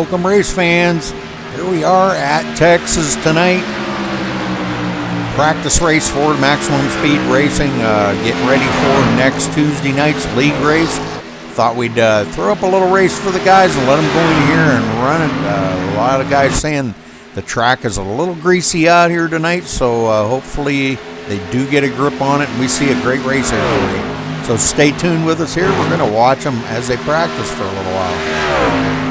Welcome, race fans. Here we are at Texas tonight. Practice race for Maximum Speed Racing. Getting ready for next Tuesday night's league race. Thought we'd throw up a little race for the guys and let them go in here and run it. A lot of guys saying the track is a little greasy out here tonight, so hopefully they do get a grip on it and we see a great race here today. So stay tuned with us here. We're going to watch them as they practice for a little while.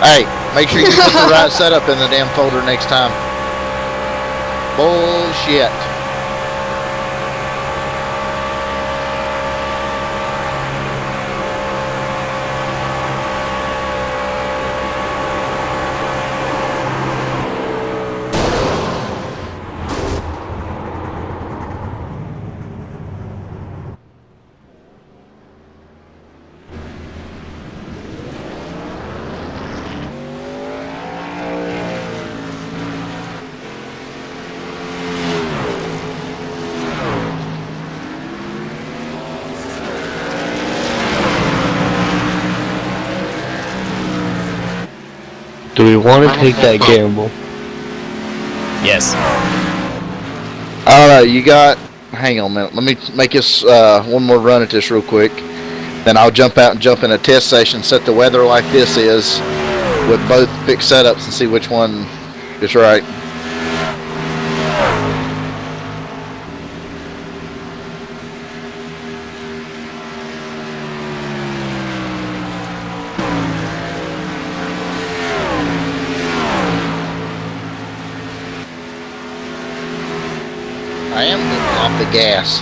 Hey, make sure you put the right setup in the damn folder next time. Bullshit. Do we want to take that gamble? Yes. Alright, you got... Hang on a minute. Let me make this one more run at this real quick. Then I'll jump out and jump in a test session, set the weather like this is, with both fixed setups and see which one is right. I am moving off the gas.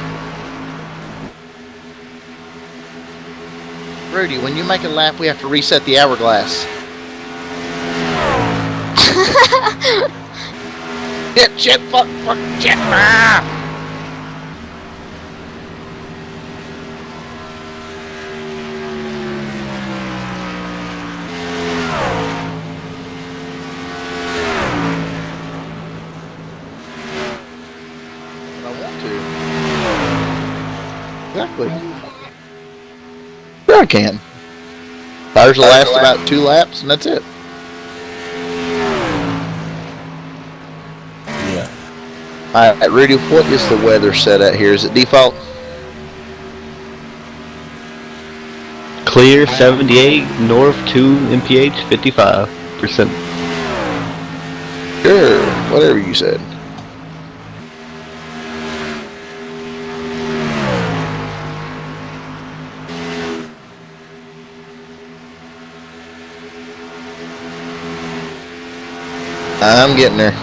Rudy, when you make a lap, we have to reset the hourglass. Shit, fuck, shit. Ah! I want to. Exactly. Sure I can. Tires will last about 2 laps, and that's it. Yeah. Alright, Rudy, what is the weather set at here? Is it default? Clear 78, north 2, MPH 55%. Sure, whatever you said. I'm getting there.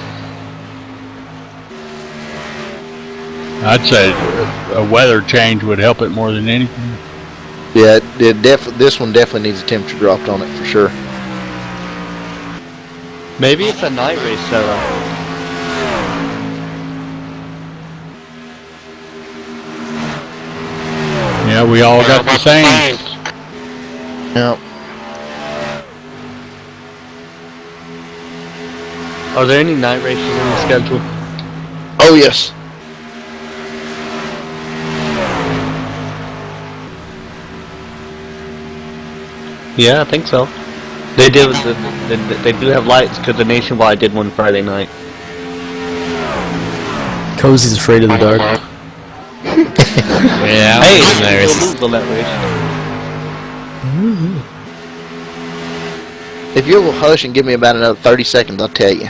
I'd say a weather change would help it more than anything. Yeah, this one definitely needs a temperature dropped on it for sure. Maybe it's a night race setup. Yeah, we all got the same. Yep. Are there any night races on the schedule? Oh yes. Yeah, I think so. They do. They do have lights because the Nationwide did one Friday night. Cozy's afraid of the dark. Yeah, Hey, there we'll is. lose on that race. If you'll hush and give me about another 30 seconds, I'll tell you.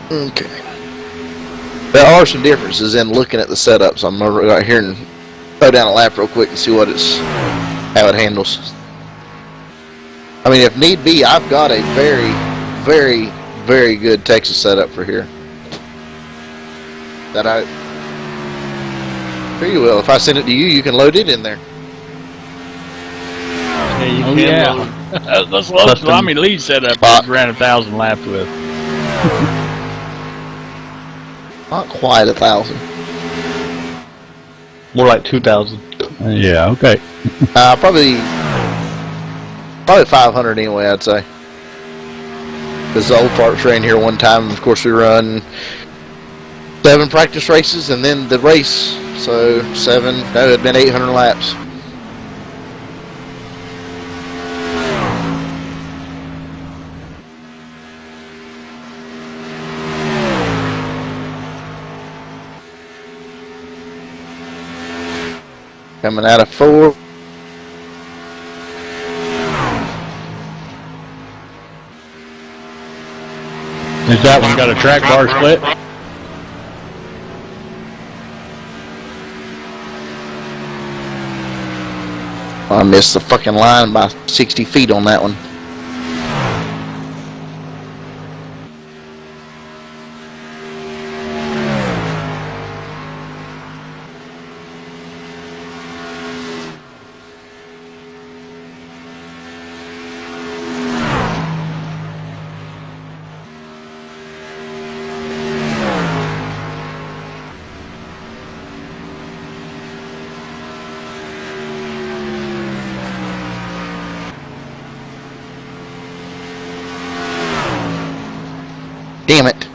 Okay. There are some differences in looking at the setup, so I'm gonna go out here and throw down a lap real quick and see how it handles. I mean, if need be, I've got a very, very, very good Texas setup for here. That sure you will. If I send it to you, you can load it in there. Yeah, you Oh can yeah. load. That's what Tommy Lee set up. He ran 1,000 laps with. Not quite 1,000. More like 2,000. Yeah. Okay. Probably 500 anyway, I'd say. Because the old farts ran here one time. Of course, we run 7 practice races and then the race. So 7. That would have been 800 laps. Coming out of 4. Is that one got a track bar split? I missed the fucking line by 60 feet on that one. Damn it.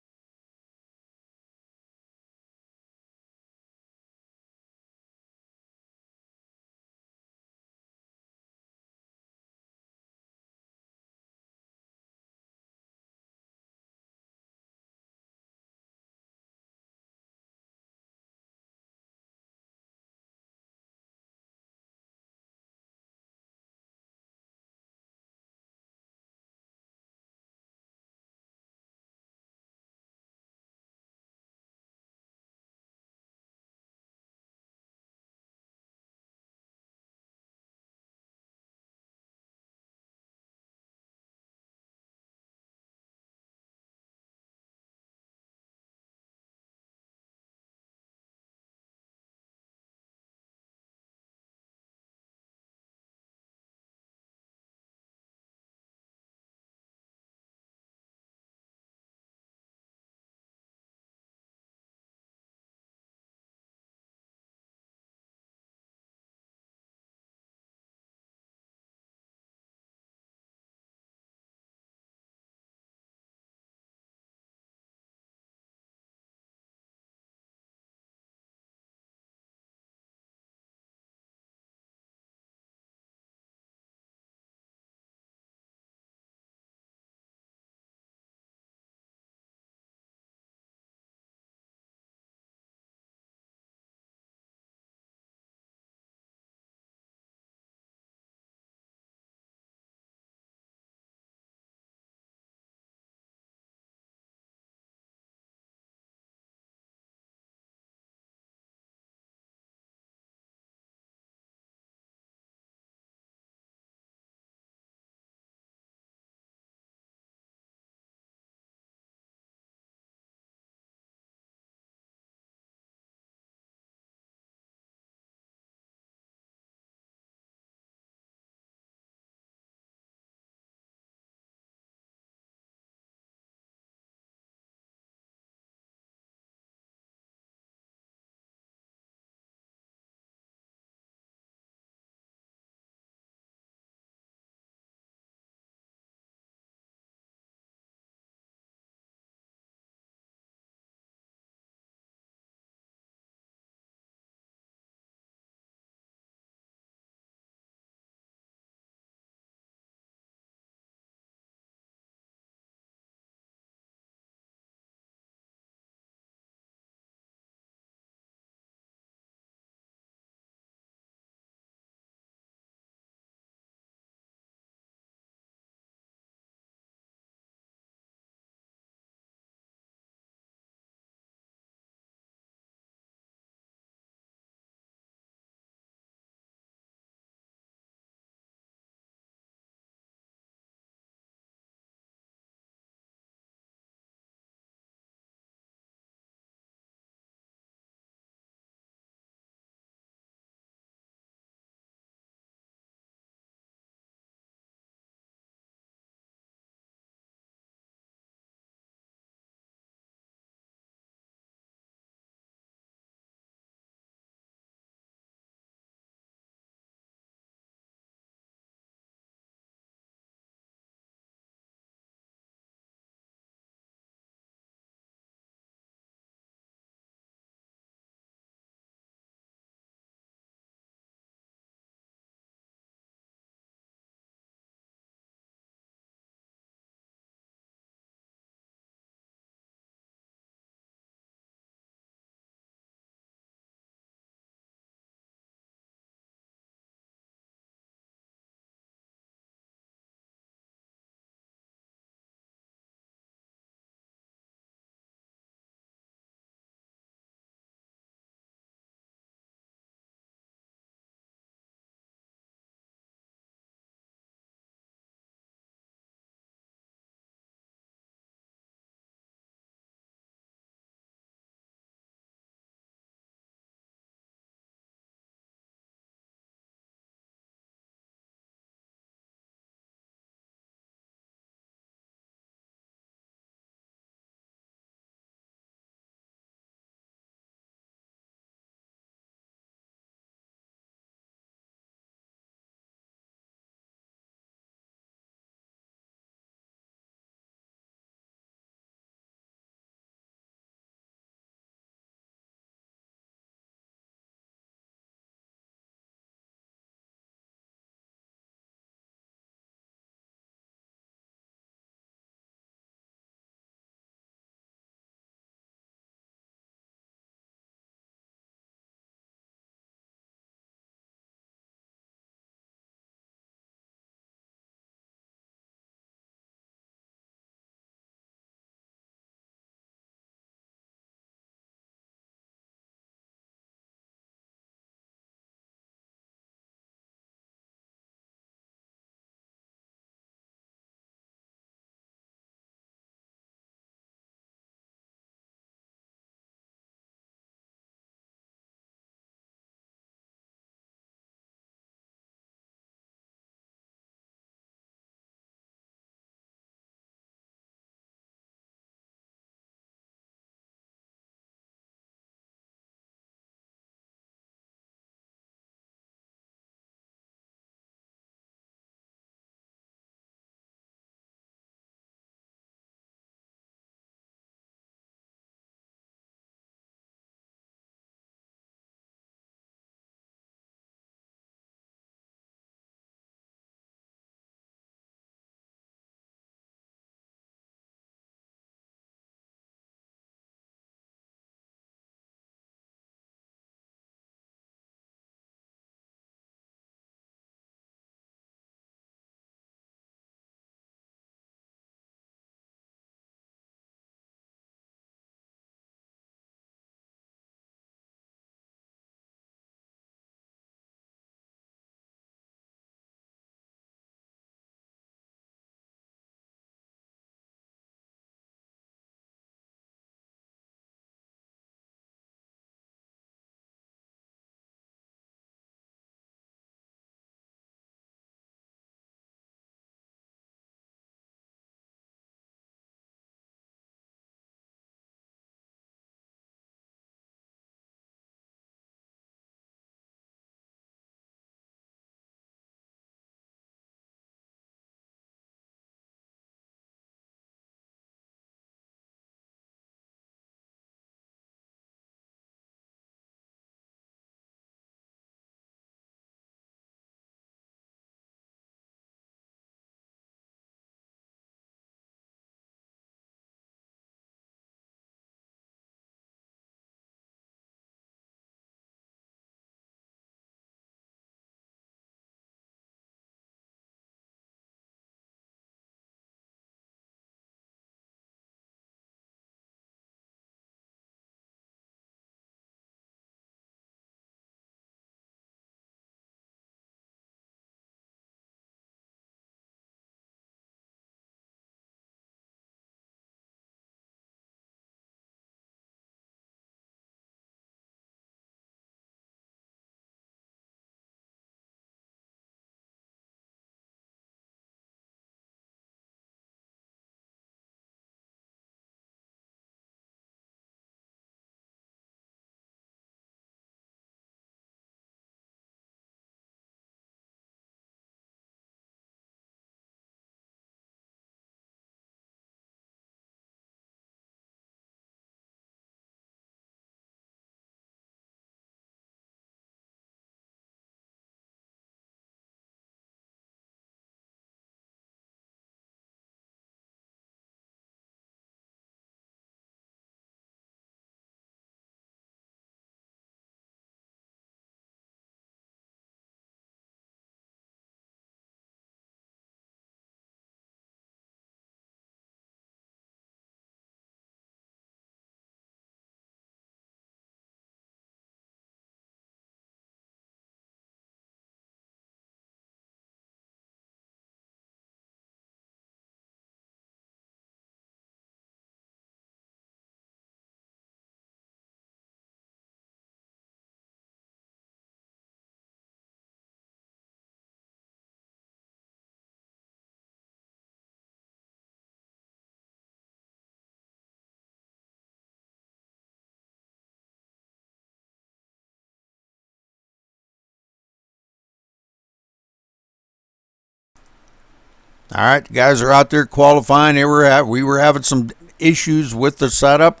All right, the guys are out there qualifying. We were having some issues with the setup,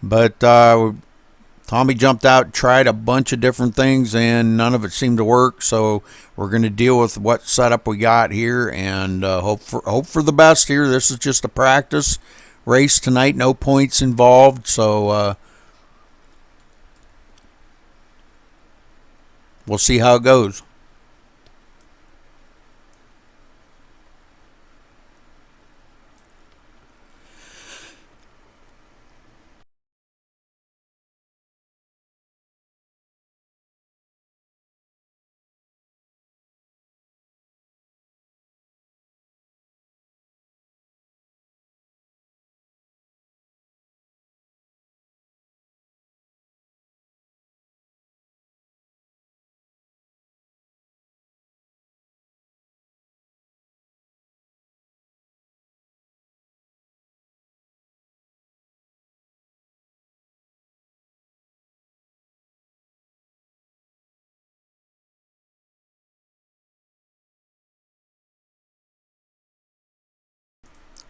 but Tommy jumped out, tried a bunch of different things, and none of it seemed to work. So we're going to deal with what setup we got here and hope for the best here. This is just a practice race tonight, no points involved. So we'll see how it goes.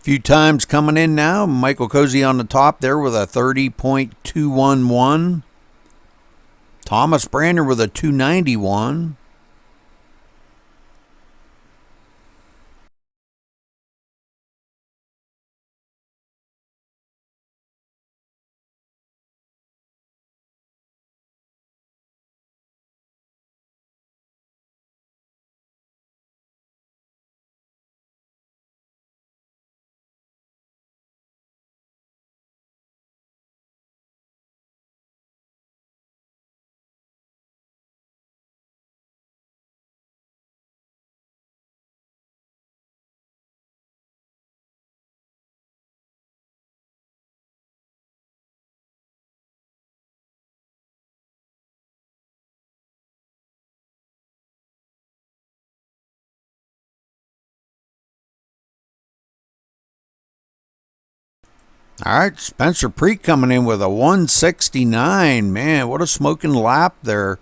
Few times coming in now. Michael Cozy on the top there with a 30.211. Thomas Brander with a 291. All right, Spencer Preek coming in with a 169. Man, what a smoking lap there.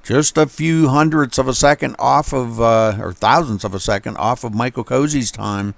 Just a few hundredths of a second off of, or thousandths of a second off of Michael Cozy's time.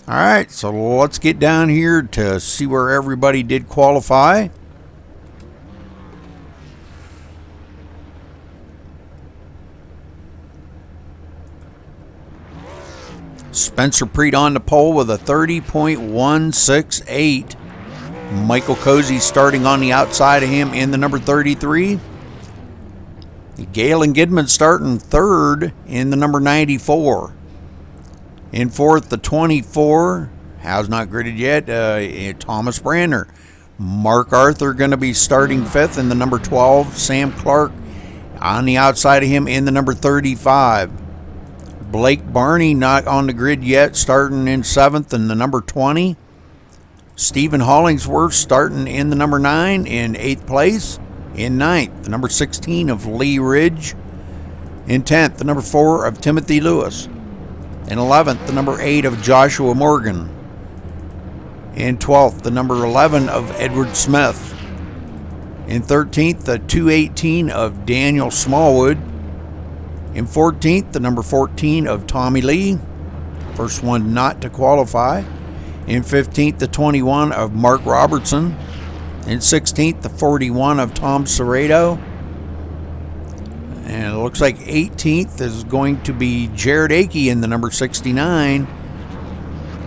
All right, so let's get down here to see where everybody did qualify. Spencer Preet on the pole with a 30.168. Michael Cozy starting on the outside of him in the number 33. Galen Gidman starting third in the number 94. In fourth, the 24. How's not gridded yet? Thomas Brander. Mark Arthur going to be starting fifth in the number 12. Sam Clark on the outside of him in the number 35. Blake Barney not on the grid yet, starting in seventh in the number 20. Stephen Hollingsworth starting in the number 9 in 8th place. In 9th, the number 16 of Lee Ridge. In 10th, the number 4 of Timothy Lewis. In 11th, the number 8 of Joshua Morgan. In 12th, the number 11 of Edward Smith. In 13th, the 218 of Daniel Smallwood. In 14th, the number 14 of Tommy Lee. First one not to qualify. In 15th, the 21 of Mark Robertson. In 16th, the 41 of Tom Serrato. And it looks like 18th is going to be Jared Akey in the number 69.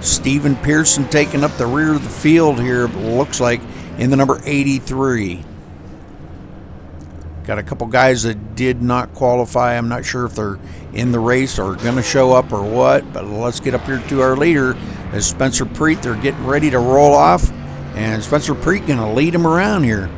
Stephen Pearson taking up the rear of the field here, looks like, in the number 83. Got a couple guys that did not qualify. I'm not sure if they're in the race or going to show up or what, but let's get up here to our leader. As Spencer Preet, they're getting ready to roll off, and Spencer Preet going to lead them around here.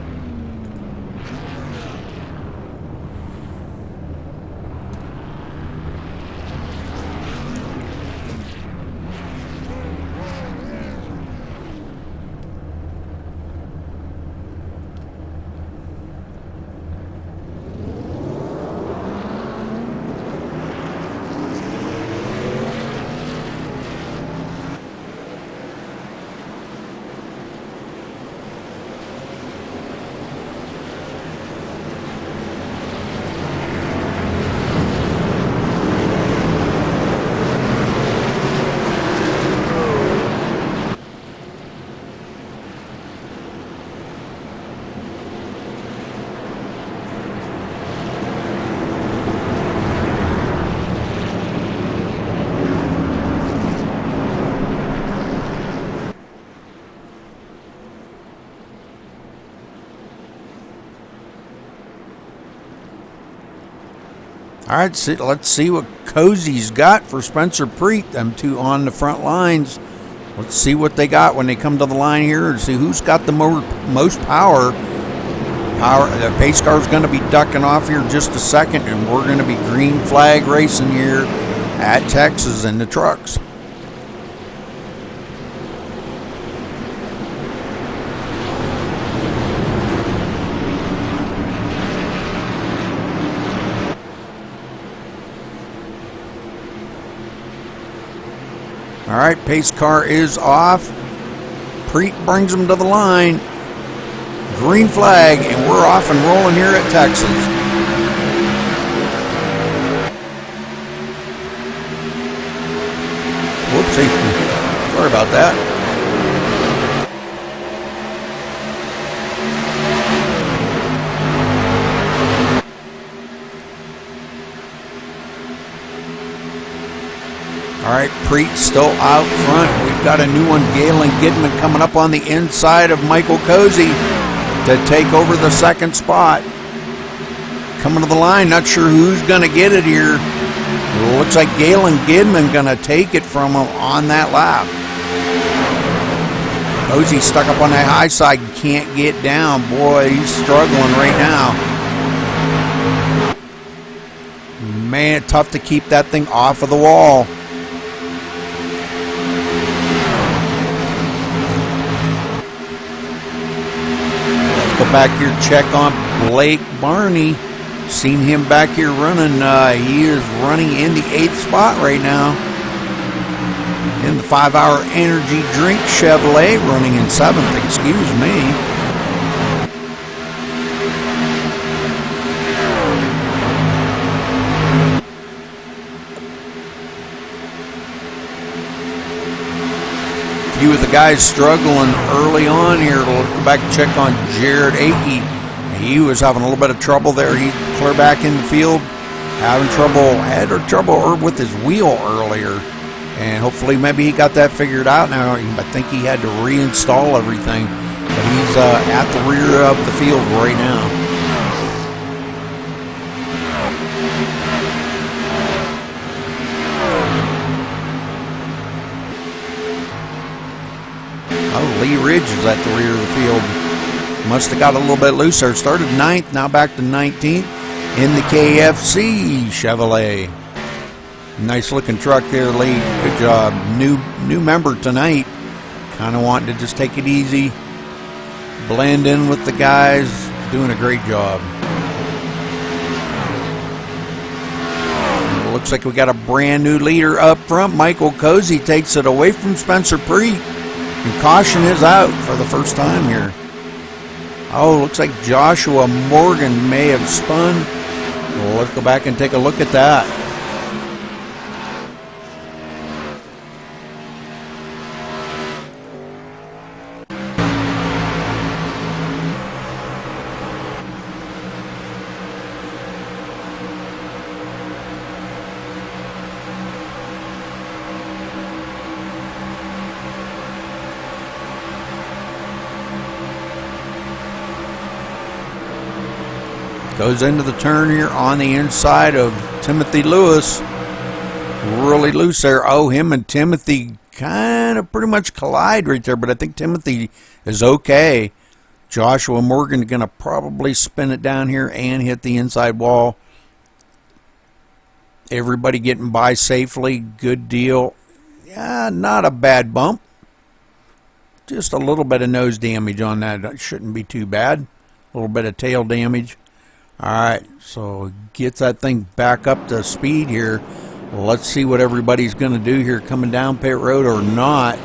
All right, let's see what Cozy's got for Spencer Preet. Them two on the front lines. Let's see what they got when they come to the line here and see who's got the most power. The pace car's going to be ducking off here in just a second, and we're going to be green flag racing here at Texas in the trucks. All right, pace car is off. Preet brings them to the line. Green flag, and we're off and rolling here at Texas. Whoopsie. Sorry about that. All right, Preet still out front. We've got a new one, Galen Gidman, coming up on the inside of Michael Cozy to take over the second spot. Coming to the line, not sure who's going to get it here. It looks like Galen Gidman going to take it from him on that lap. Cozy stuck up on that high side, can't get down. Boy, he's struggling right now. Man, tough to keep that thing off of the wall. Go back here, check on Blake Barney. Seen him back here running. He is running in the 8th spot right now. In the 5-hour energy drink Chevrolet, running in 7th, excuse me. Few of the guys struggling early on here. Let's go back and check on Jared Akey. He was having a little bit of trouble there. He clear back in the field, had trouble with his wheel earlier, and hopefully maybe he got that figured out now. I think he had to reinstall everything, but he's at the rear of the field right now. Lee Ridge is at the rear of the field. Must have got a little bit looser. Started 9th, now back to 19th in the KFC Chevrolet. Nice looking truck there, Lee. Good job. New member tonight. Kind of wanting to just take it easy, blend in with the guys. Doing a great job. Looks like we got a brand new leader up front. Michael Cozy takes it away from Spencer Preet. And caution is out for the first time here. Oh, looks like Joshua Morgan may have spun. Well, let's go back and take a look at that. Goes into the turn here on the inside of Timothy Lewis. Really loose there. Oh, him and Timothy kind of pretty much collide right there, but I think Timothy is okay. Joshua Morgan going to probably spin it down here and hit the inside wall. Everybody getting by safely. Good deal. Yeah, not a bad bump. Just a little bit of nose damage on that. That shouldn't be too bad. A little bit of tail damage. Alright, so gets that thing back up to speed here. Let's see what everybody's going to do here coming down pit road or not.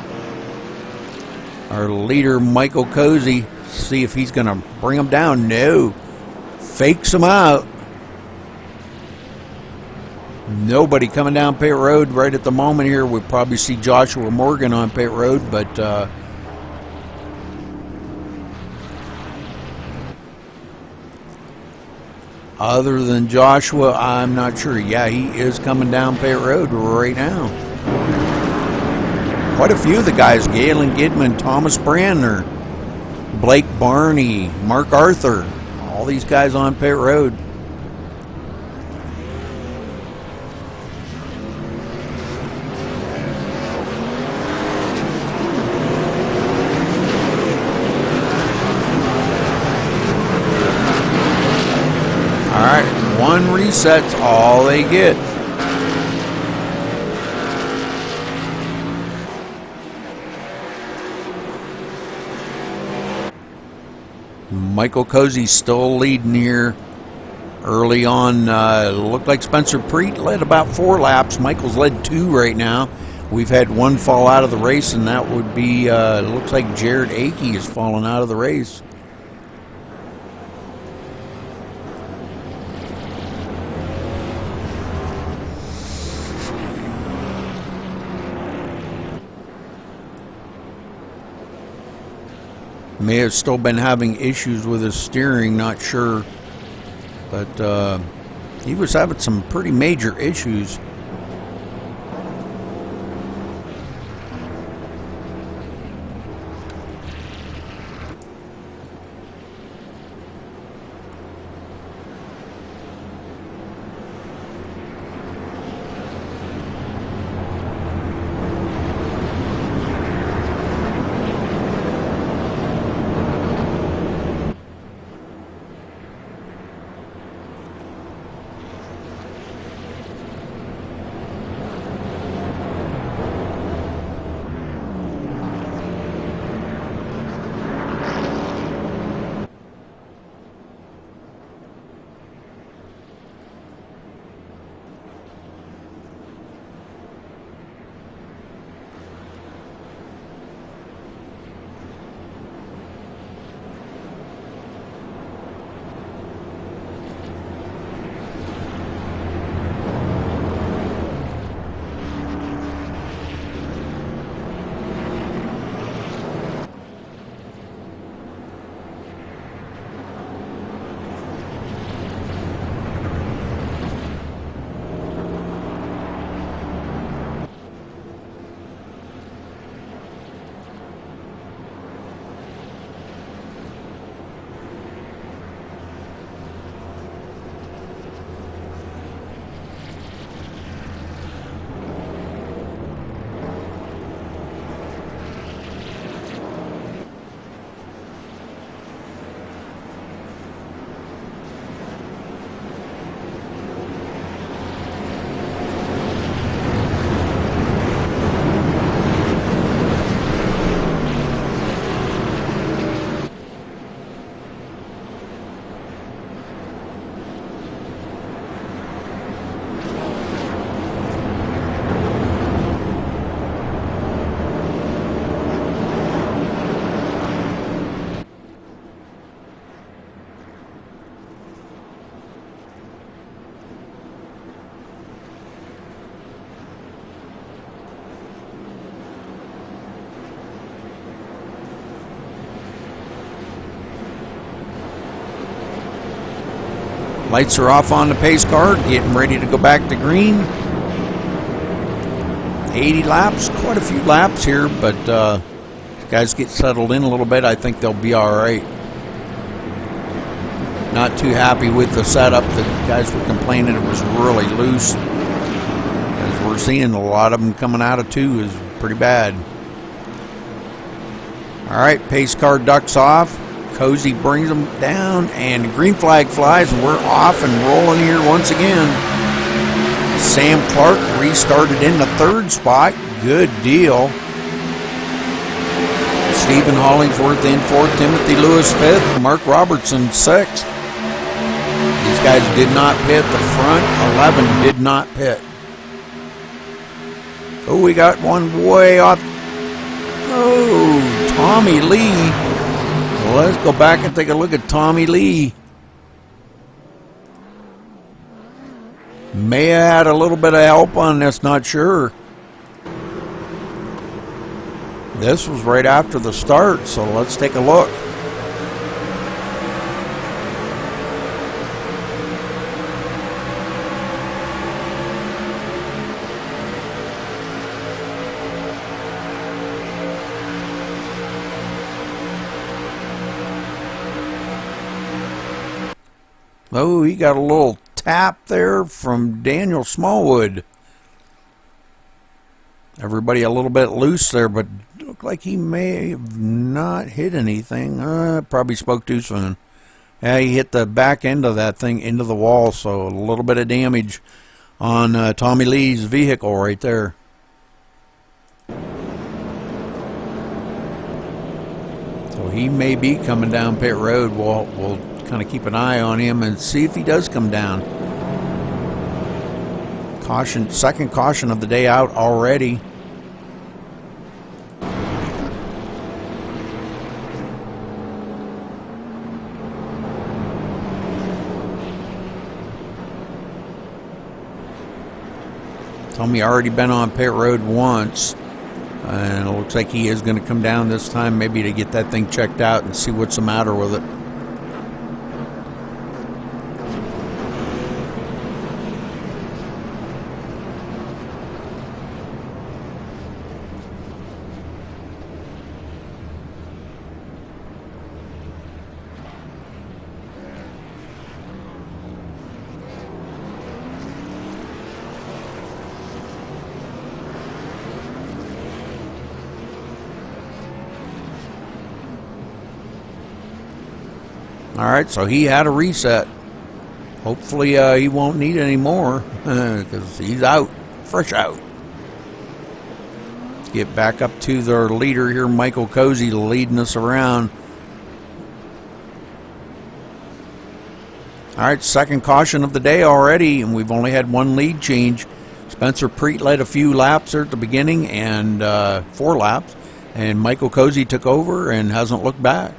Our leader, Michael Cozy, see if he's going to bring him down. No. Fakes him out. Nobody coming down pit road right at the moment here. We'll probably see Joshua Morgan on pit road, but other than Joshua, I'm not sure. Yeah, he is coming down pit road right now. Quite a few of the guys, Galen Gidman, Thomas Brandner, Blake Barney, Mark Arthur, all these guys on pit road. One reset's all they get. Michael Cozy's still leading here early on. Looked like Spencer Preet led about 4 laps. Michael's led 2 right now. We've had one fall out of the race, and that would be, looks like Jared Akey has fallen out of the race. May have still been having issues with his steering, not sure. But he was having some pretty major issues. Lights are off on the pace car, getting ready to go back to green. 80 laps, quite a few laps here, but guys get settled in a little bit. I think they'll be all right. Not too happy with the setup. The guys were complaining it was really loose. As we're seeing, a lot of them coming out of 2 is pretty bad. All right, pace car ducks off. Cozy brings them down, and the green flag flies, and we're off and rolling here once again. Sam Clark restarted in the 3rd spot. Good deal. Stephen Hollingsworth in 4th, Timothy Lewis 5th, Mark Robertson 6th. These guys did not pit. The front 11 did not pit. Oh, we got one way off. Oh, Tommy Lee. Well, let's go back and take a look at Tommy Lee. May have had a little bit of help on this, not sure. This was right after the start, so let's take a look. Oh, he got a little tap there from Daniel Smallwood. Everybody a little bit loose there, but looked like he may have not hit anything. Probably spoke too soon. Yeah, he hit the back end of that thing into the wall, so a little bit of damage on Tommy Lee's vehicle right there. So he may be coming down pit road. We'll kind of keep an eye on him and see if he does come down. Caution, second caution of the day out already. Tommy already been on pit road once, and it looks like he is going to come down this time, maybe to get that thing checked out and see what's the matter with it. Alright, so he had a reset. Hopefully he won't need any more, because he's out, fresh out. Let's get back up to their leader here, Michael Cozy, leading us around. Alright, second caution of the day already, and we've only had one lead change. Spencer Preet led a few laps there at the beginning, and 4 laps, and Michael Cozy took over and hasn't looked back.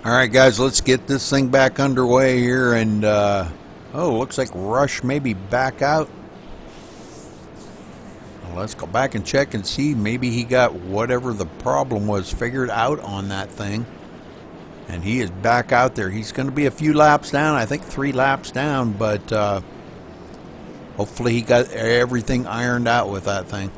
Alright guys, let's get this thing back underway here, and oh, looks like Rush may be back out. Well, let's go back and check and see. Maybe he got whatever the problem was figured out on that thing, and he is back out there. He's going to be a few laps down, I think 3 laps down, but hopefully he got everything ironed out with that thing.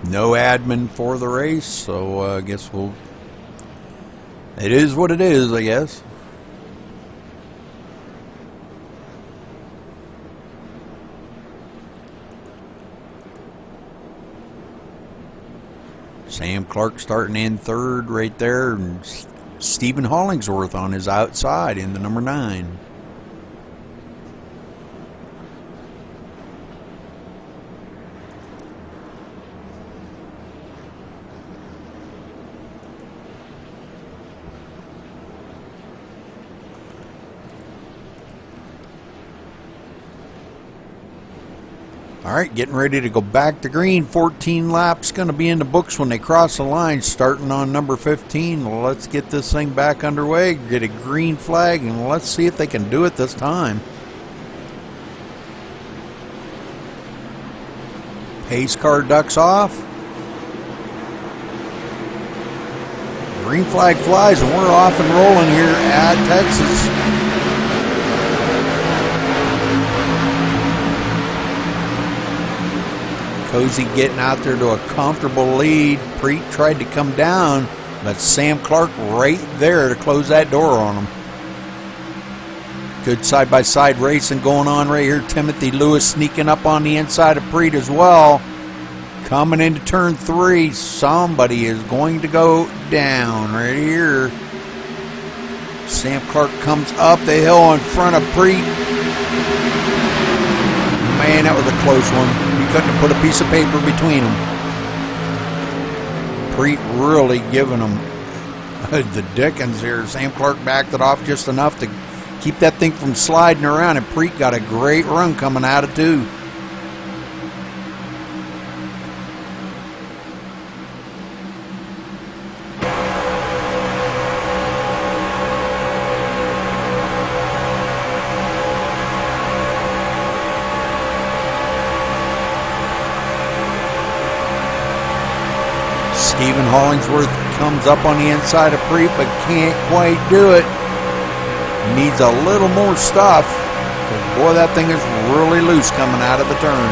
No admin for the race, so I guess it is what it is, I guess. Sam Clark starting in third right there, and Stephen Hollingsworth on his outside in the number 9. All right, getting ready to go back to green. 14 laps going to be in the books when they cross the line, starting on number 15. Let's get this thing back underway, get a green flag, and let's see if they can do it this time. Pace car ducks off. Green flag flies, and we're off and rolling here at Texas. Cozy getting out there to a comfortable lead. Preet tried to come down, but Sam Clark right there to close that door on him. Good side-by-side racing going on right here. Timothy Lewis sneaking up on the inside of Preet as well. Coming into turn 3, somebody is going to go down right here. Sam Clark comes up the hill in front of Preet. Man, that was a close one. You couldn't have put a piece of paper between them. Preet really giving them the dickens here. Sam Clark backed it off just enough to keep that thing from sliding around, and Preet got a great run coming out of 2. Stephen Hollingsworth comes up on the inside of Preet, but can't quite do it. Needs a little more stuff, because boy, that thing is really loose coming out of the turn.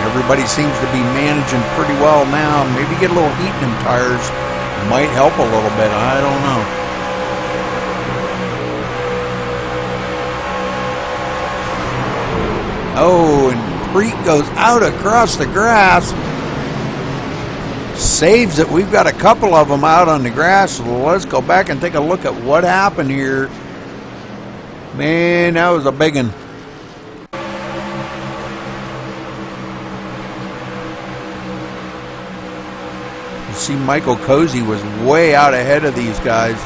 Everybody seems to be managing pretty well now. Maybe get a little heat in them tires might help a little bit. I don't know. Oh, and Preet goes out across the grass. Saves it. We've got a couple of them out on the grass. So let's go back and take a look at what happened here. Man, that was a big one. You see, Michael Cozy was way out ahead of these guys.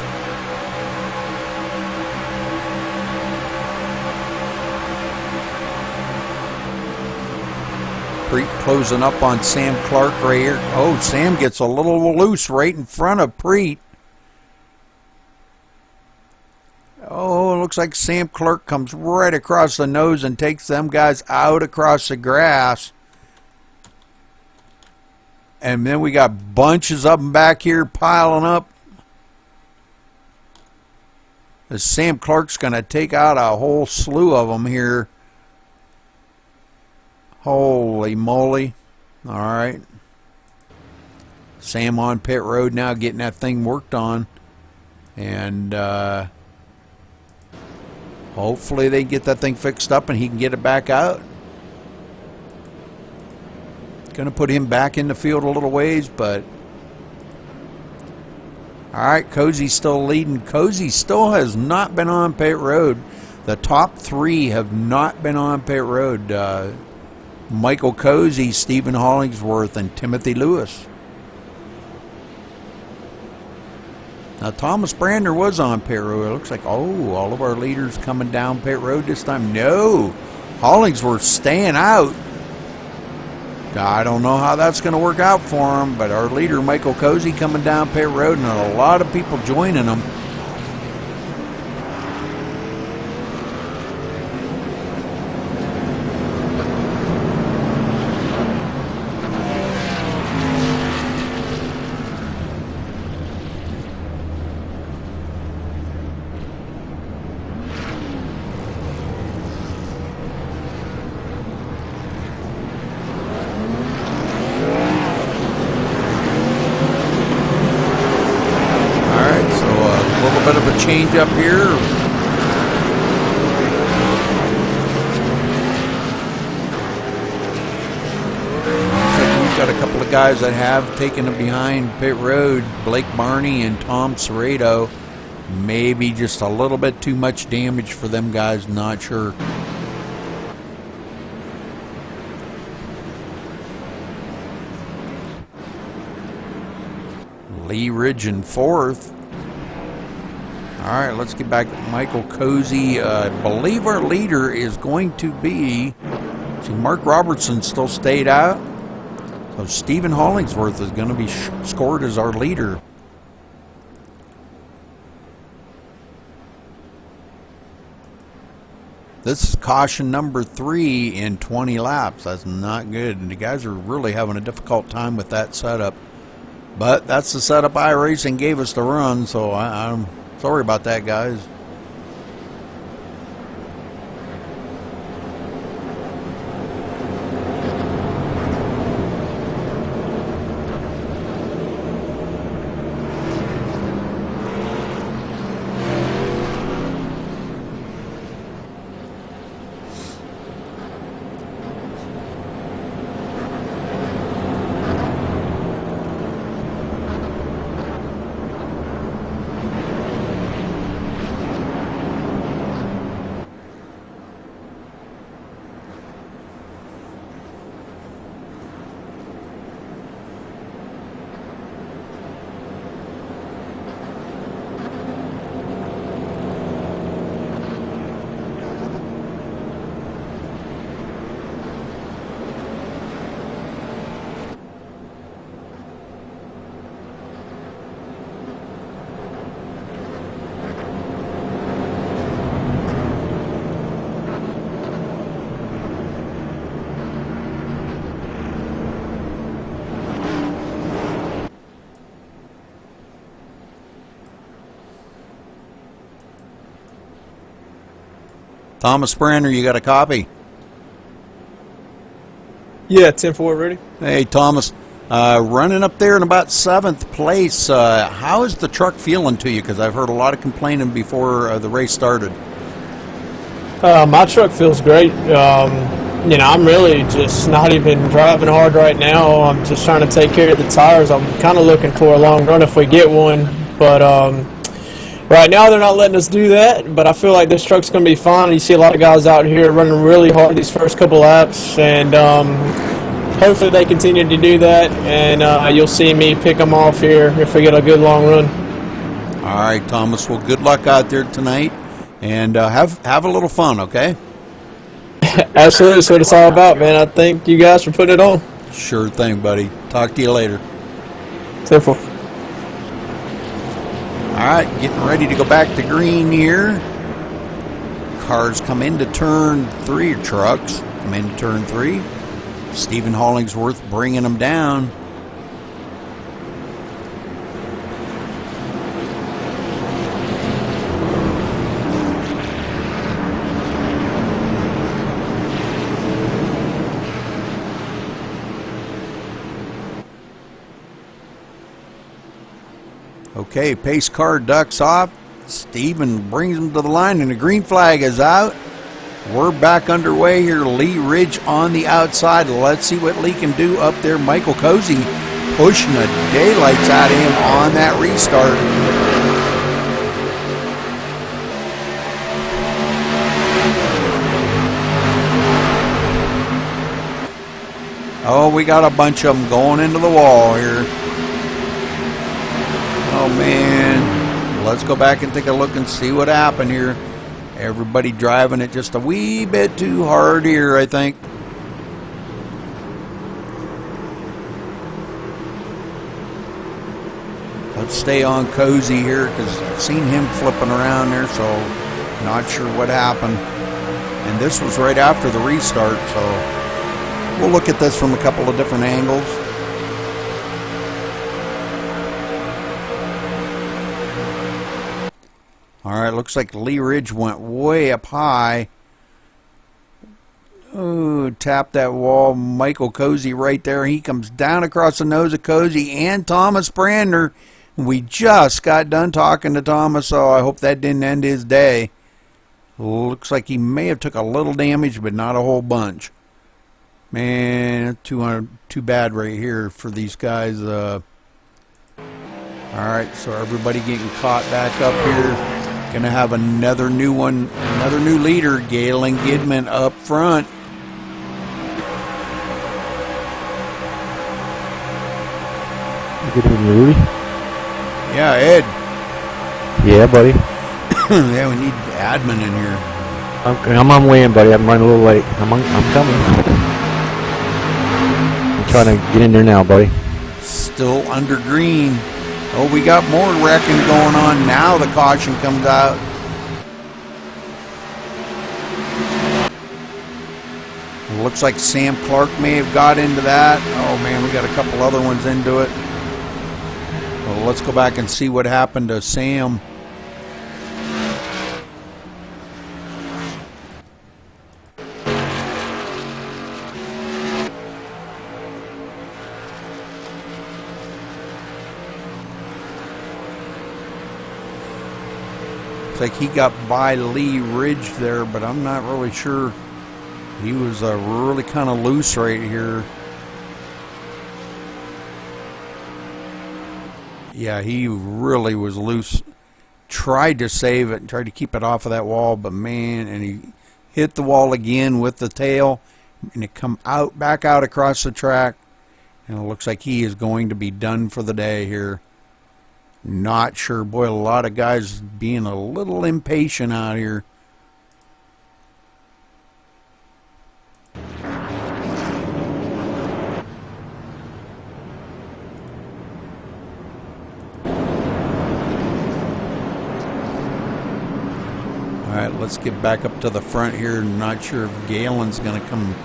Preet closing up on Sam Clark right here. Oh, Sam gets a little loose right in front of Preet. Oh, it looks like Sam Clark comes right across the nose and takes them guys out across the grass. And then we got bunches of them back here piling up. As Sam Clark's going to take out a whole slew of them here. Holy moly. All right. Sam on pit road now, getting that thing worked on. And hopefully they get that thing fixed up and he can get it back out. Going to put him back in the field a little ways, but... All right, Cozy's still leading. Cozy still has not been on pit road. The top 3 have not been on pit road. Michael Cozy, Stephen Hollingsworth, and Timothy Lewis. Now, Thomas Brander was on pit road. It looks like, oh, all of our leaders coming down pit road this time. No, Hollingsworth staying out. I don't know how that's going to work out for him, but our leader, Michael Cozy, coming down pit road, and a lot of people joining him. change up here. We've got a couple of guys that have taken it behind pit road. Blake Barney and Tom Serrato. Maybe just a little bit too much damage for them guys, not sure. Lee Ridge in fourth. All right, let's get back to Michael Cozy. I believe our leader is going to be, see, Mark Robertson still stayed out. So Stephen Hollingsworth is going to be scored as our leader. This is caution number 3 in 20 laps. That's not good. And the guys are really having a difficult time with that setup. But that's the setup iRacing gave us to run, so I'm sorry about that, guys. Thomas Brander, you got a copy? Yeah, 10-4 ready. Hey, Thomas, running up there in about 7th place. How is the truck feeling to you? Because I've heard a lot of complaining before the race started. My truck feels great. You know, I'm really just not even driving hard right now. I'm just trying to take care of the tires. I'm kind of looking for a long run if we get one, but right now they're not letting us do that. But I feel like this truck's going to be fine. You see a lot of guys out here running really hard these first couple laps, and hopefully they continue to do that, and you'll see me pick them off here if we get a good long run. All right, Thomas. Well, good luck out there tonight, and have a little fun, okay? Absolutely, that's what it's all about, man. I thank you guys for putting it on. Sure thing, buddy. Talk to you later. 10-4. All right, getting ready to go back to green here. Cars come into turn 3, or trucks come into turn 3. Stephen Hollingsworth bringing them down. Okay, pace car ducks off. Stephen brings them to the line, and the green flag is out. We're back underway here. Lee Ridge on the outside. Let's see what Lee can do up there. Michael Cozy pushing the daylights out of him on that restart. Oh, we got a bunch of them going into the wall here. Oh, man. Let's go back and take a look and see what happened here. Everybody driving it just a wee bit too hard here, I think. Let's stay on Cozy here because I've seen him flipping around there, so not sure what happened. And this was right after the restart, so we'll look at this from a couple of different angles. All right, looks like Lee Ridge went way up high. Ooh, tapped that wall. Michael Cozy right there. He comes down across the nose of Cozy and Thomas Brander. We just got done talking to Thomas, so I hope that didn't end his day. Looks like he may have took a little damage, but not a whole bunch. Man, too bad right here for these guys. All right, so everybody getting caught back up here. Gonna have another new one, another new leader, Galen Gidman up front. Good evening, Rudy. Yeah, Ed. Yeah, buddy. Yeah, we need admin in here. I'm on my way in, buddy. I'm running a little late. I'm coming. I'm trying to get in there now, buddy. Still under green. Oh, we got more wrecking going on now. The caution comes out. Looks like Sam Clark may have got into that. Oh man, we got a couple other ones into it. Well, let's go back and see what happened to Sam. Looks like he got by Lee Ridge there, but I'm not really sure. He was really kind of loose right here. Yeah, he really was loose. Tried to save it, tried to keep it off of that wall, but man, and he hit the wall again with the tail, and it come out back out across the track, and it looks like he is going to be done for the day here. Not sure. Boy, a lot of guys being a little impatient out here. Alright, let's get back up to the front here. Not sure if Galen's going to come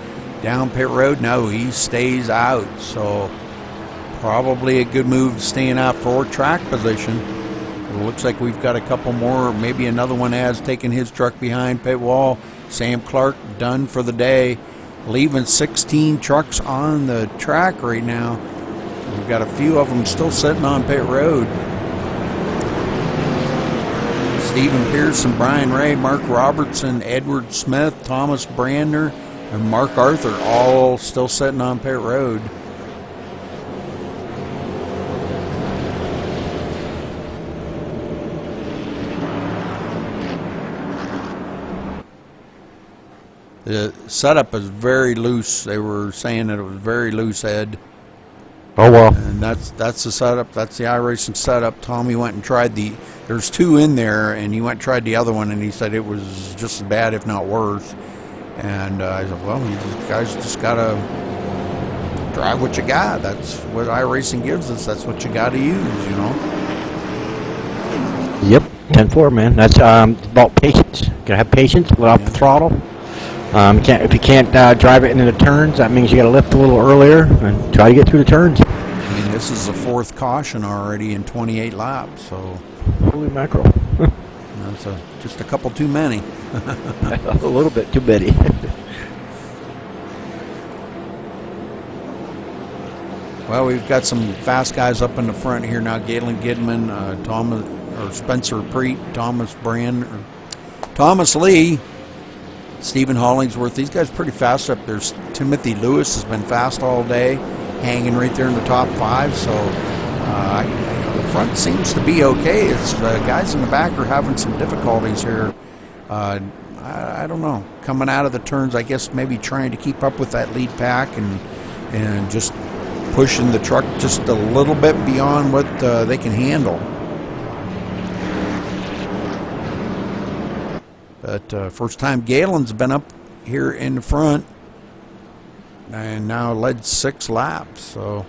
down pit road. No, he stays out. So probably a good move staying out for track position. It looks like we've got a couple more. Maybe another one has taken his truck behind pit wall. Sam Clark done for the day. Leaving 16 trucks on the track right now. We've got a few of them still sitting on pit road. Stephen Pearson, Brian Ray, Mark Robertson, Edward Smith, Thomas Brandner, and Mark Arthur all still sitting on pit road. The setup is very loose. They were saying that it was very loose, Ed. Oh, well. And that's the setup. That's the iRacing setup. Tommy went and tried there's two in there, and he went and tried the other one, and he said it was just as bad, if not worse. And I said, well, you guys just got to drive what you got. That's what iRacing gives us. That's what you got to use, you know. Yep, 10-4, man. That's about patience. Gotta have patience, let off the throttle. If you can't drive it into the turns, that means you got to lift a little earlier and try to get through the turns. I mean, this is the fourth caution already in 28 laps, so Holy mackerel. that's just a couple too many. A little bit too many. Well, we've got some fast guys up in the front here now. Galen Gidman, Spencer Preet, Thomas Brand, Thomas Lee, Stephen Hollingsworth. These guys pretty fast up there. Timothy Lewis has been fast all day, hanging right there in the top 5. So the front seems to be okay. It's the guys in the back are having some difficulties here. I don't know. Coming out of the turns, I guess maybe trying to keep up with that lead pack and just pushing the truck just a little bit beyond what they can handle. But first time Galen's been up here in the front and now led 6 laps. So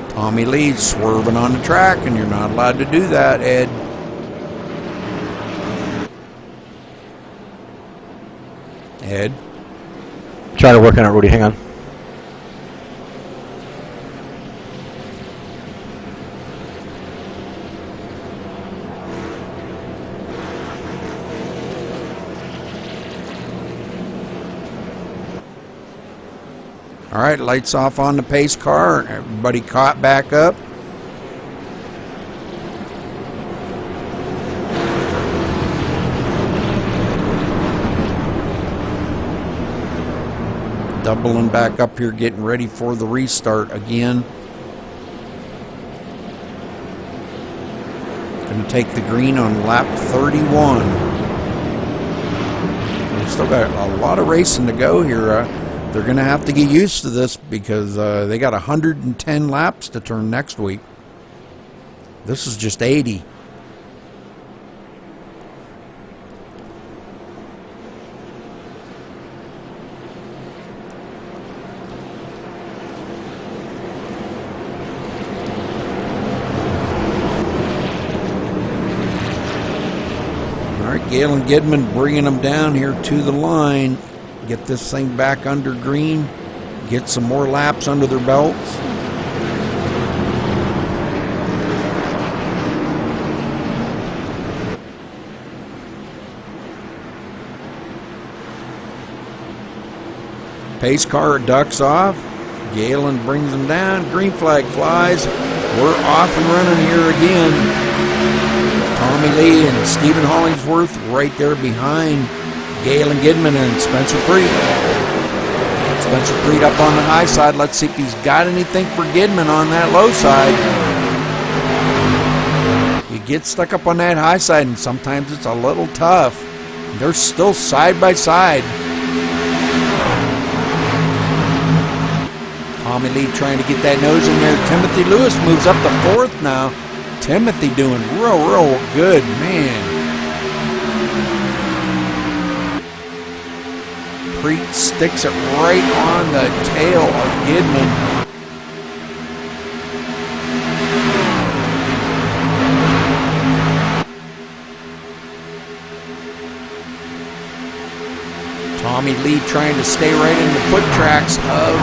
Tommy Lee swerving on the track, and you're not allowed to do that, Ed. Ed. Try to work on it, Rudy. Hang on. All right, lights off on the pace car. Everybody caught back up. Doubling back up here, getting ready for the restart again. Going to take the green on lap 31. We've still got a lot of racing to go here. They're going to have to get used to this because they got 110 laps to turn next week. This is just 80. All right, Galen Gidman bringing them down here to the line. Get this thing back under green. Get some more laps under their belts. Pace car ducks off. Galen brings them down. Green flag flies. We're off and running here again. Tommy Lee and Stephen Hollingsworth right there behind Galen Gidman and Spencer Preet. Spencer Preet up on the high side. Let's see if he's got anything for Gidman on that low side. You get stuck up on that high side, and sometimes it's a little tough. They're still side by side. Tommy Lee trying to get that nose in there. Timothy Lewis moves up to fourth now. Timothy doing real good, man. Preet sticks it right on the tail of Gidman. Tommy Lee trying to stay right in the foot tracks of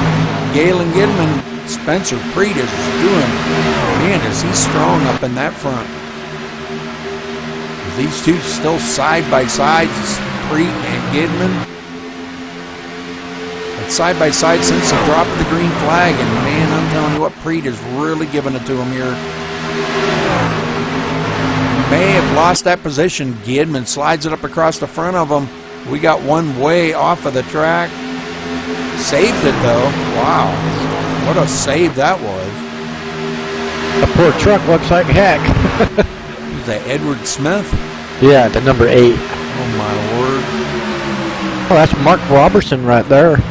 Galen Gidman. Spencer Preet is doing, man, is he strong up in that front. These two still side by side, Preet and Gidman. Side by side since the drop of the green flag, and man, I'm telling you what, Preet is really giving it to him here. May have lost that position. Gidman slides it up across the front of him. We got one way off of the track. Saved it though. Wow, what a save that was. The poor truck looks like heck. Is that Edward Smith? Yeah, the number 8. Oh my word. Oh, that's Mark Robertson right there.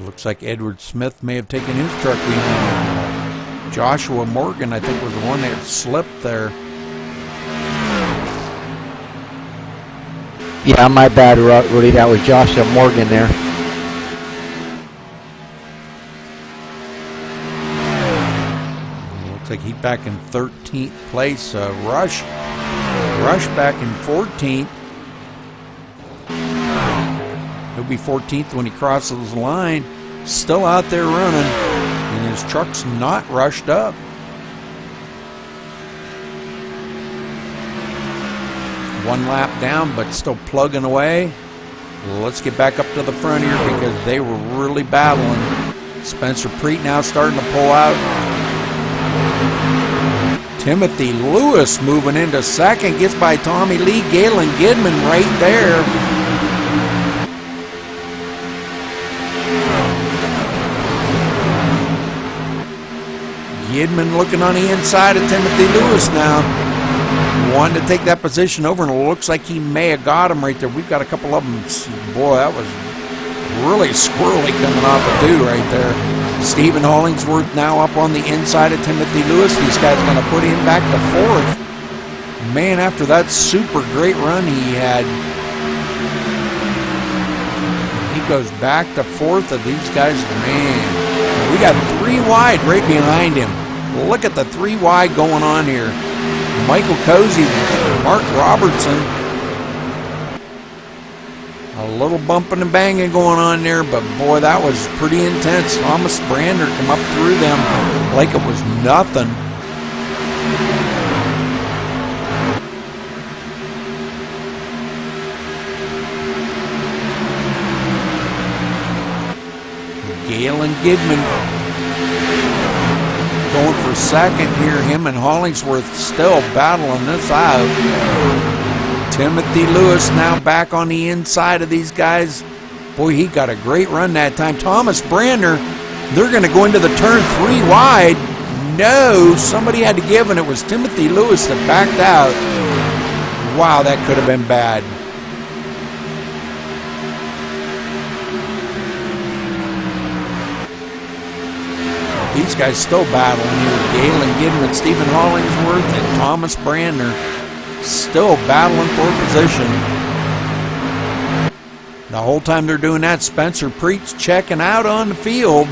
Looks like Edward Smith may have taken his truck behind him. Joshua Morgan, I think, was the one that slipped there. Yeah, my bad, Rudy. That was Joshua Morgan there. Looks like he's back in 13th place. Rush back in 14th. He'll be 14th when he crosses the line. Still out there running, and his truck's not rushed up. One lap down, but still plugging away. Well, let's get back up to the front here because they were really battling. Spencer Preet now starting to pull out. Timothy Lewis moving into second, gets by Tommy Lee. Galen Gidman right there. Gidman looking on the inside of Timothy Lewis now. Wanting to take that position over, and it looks like he may have got him right there. We've got a couple of them. Boy, that was really squirrely coming off of 2 right there. Stephen Hollingsworth now up on the inside of Timothy Lewis. These guys going to put him back to 4th. Man, after that super great run he had, he goes back to 4th of these guys. Man, we got 3 wide right behind him. Look at the 3 wide going on here. Michael Cozy, Mark Robertson, A little bumping and banging going on there, but boy, that was pretty intense. Thomas Brander come up through them like it was nothing. Galen Gidman going for second here. Him and Hollingsworth still battling this out. Timothy Lewis now back on the inside of these guys. Boy, he got a great run that time. Thomas Brander, they're going to go into the turn 3 wide. No, somebody had to give, and it was Timothy Lewis that backed out. Wow, that could have been bad. These guys still battling here. Galen Gidman, Stephen Hollingsworth, and Thomas Brander still battling for position. The whole time they're doing that, Spencer Preet's checking out on the field.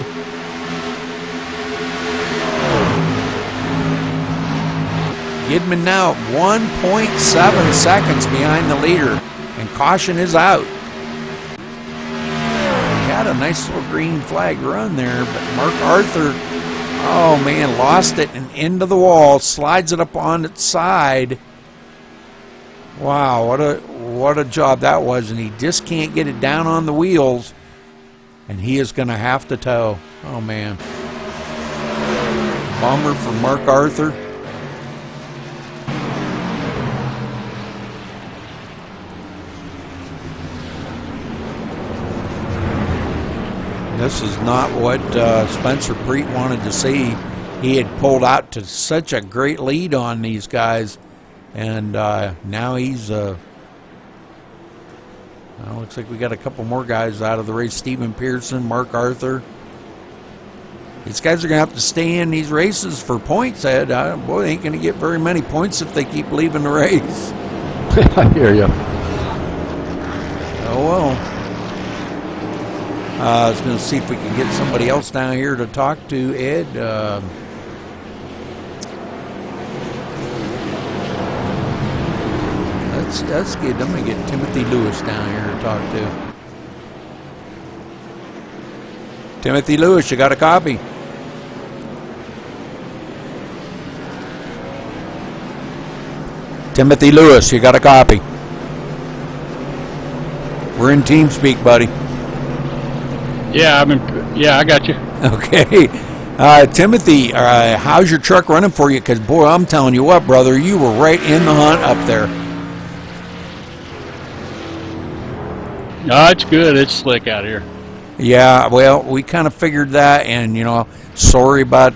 Gidman now at 1.7 seconds behind the leader, and caution is out. He had a nice little green flag run there, but Mark Arthur, oh man, lost it and into the wall, slides it up on its side. Wow, what a job that was, and he just can't get it down on the wheels, and he is going to have to tow. Oh man, bummer for Mark Arthur. This is not what Spencer Preet wanted to see. He had pulled out to such a great lead on these guys, and now he's well, looks like we got a couple more guys out of the race. Stephen Pearson, Mark Arthur. These guys are going to have to stay in these races for points, Ed. Boy, they ain't going to get very many points if they keep leaving the race. I hear you. Oh, well. I was going to see if we can get somebody else down here to talk to, Ed. That's good. I'm going to get Timothy Lewis down here to talk to. Timothy Lewis, you got a copy? Timothy Lewis, you got a copy? We're in TeamSpeak, buddy. Yeah, I got you. Okay. Timothy, how's your truck running for you? Because, boy, I'm telling you what, brother, you were right in the hunt up there. No, it's good. It's slick out here. Yeah, well, we kind of figured that, and, sorry about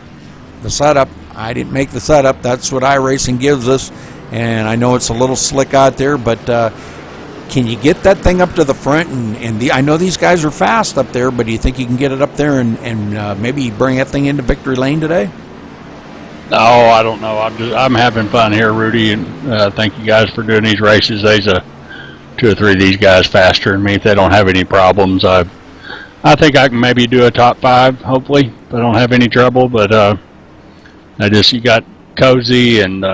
the setup. I didn't make the setup. That's what iRacing gives us, and I know it's a little slick out there, but can you get that thing up to the front? And I know these guys are fast up there, but do you think you can get it up there and maybe bring that thing into victory lane today? No, I don't know. I'm having fun here, Rudy, and thank you guys for doing these races. There's 2 or 3 of these guys faster than me. If they don't have any problems, I think I can maybe do a top 5, hopefully, if I don't have any trouble. But you got Cozy and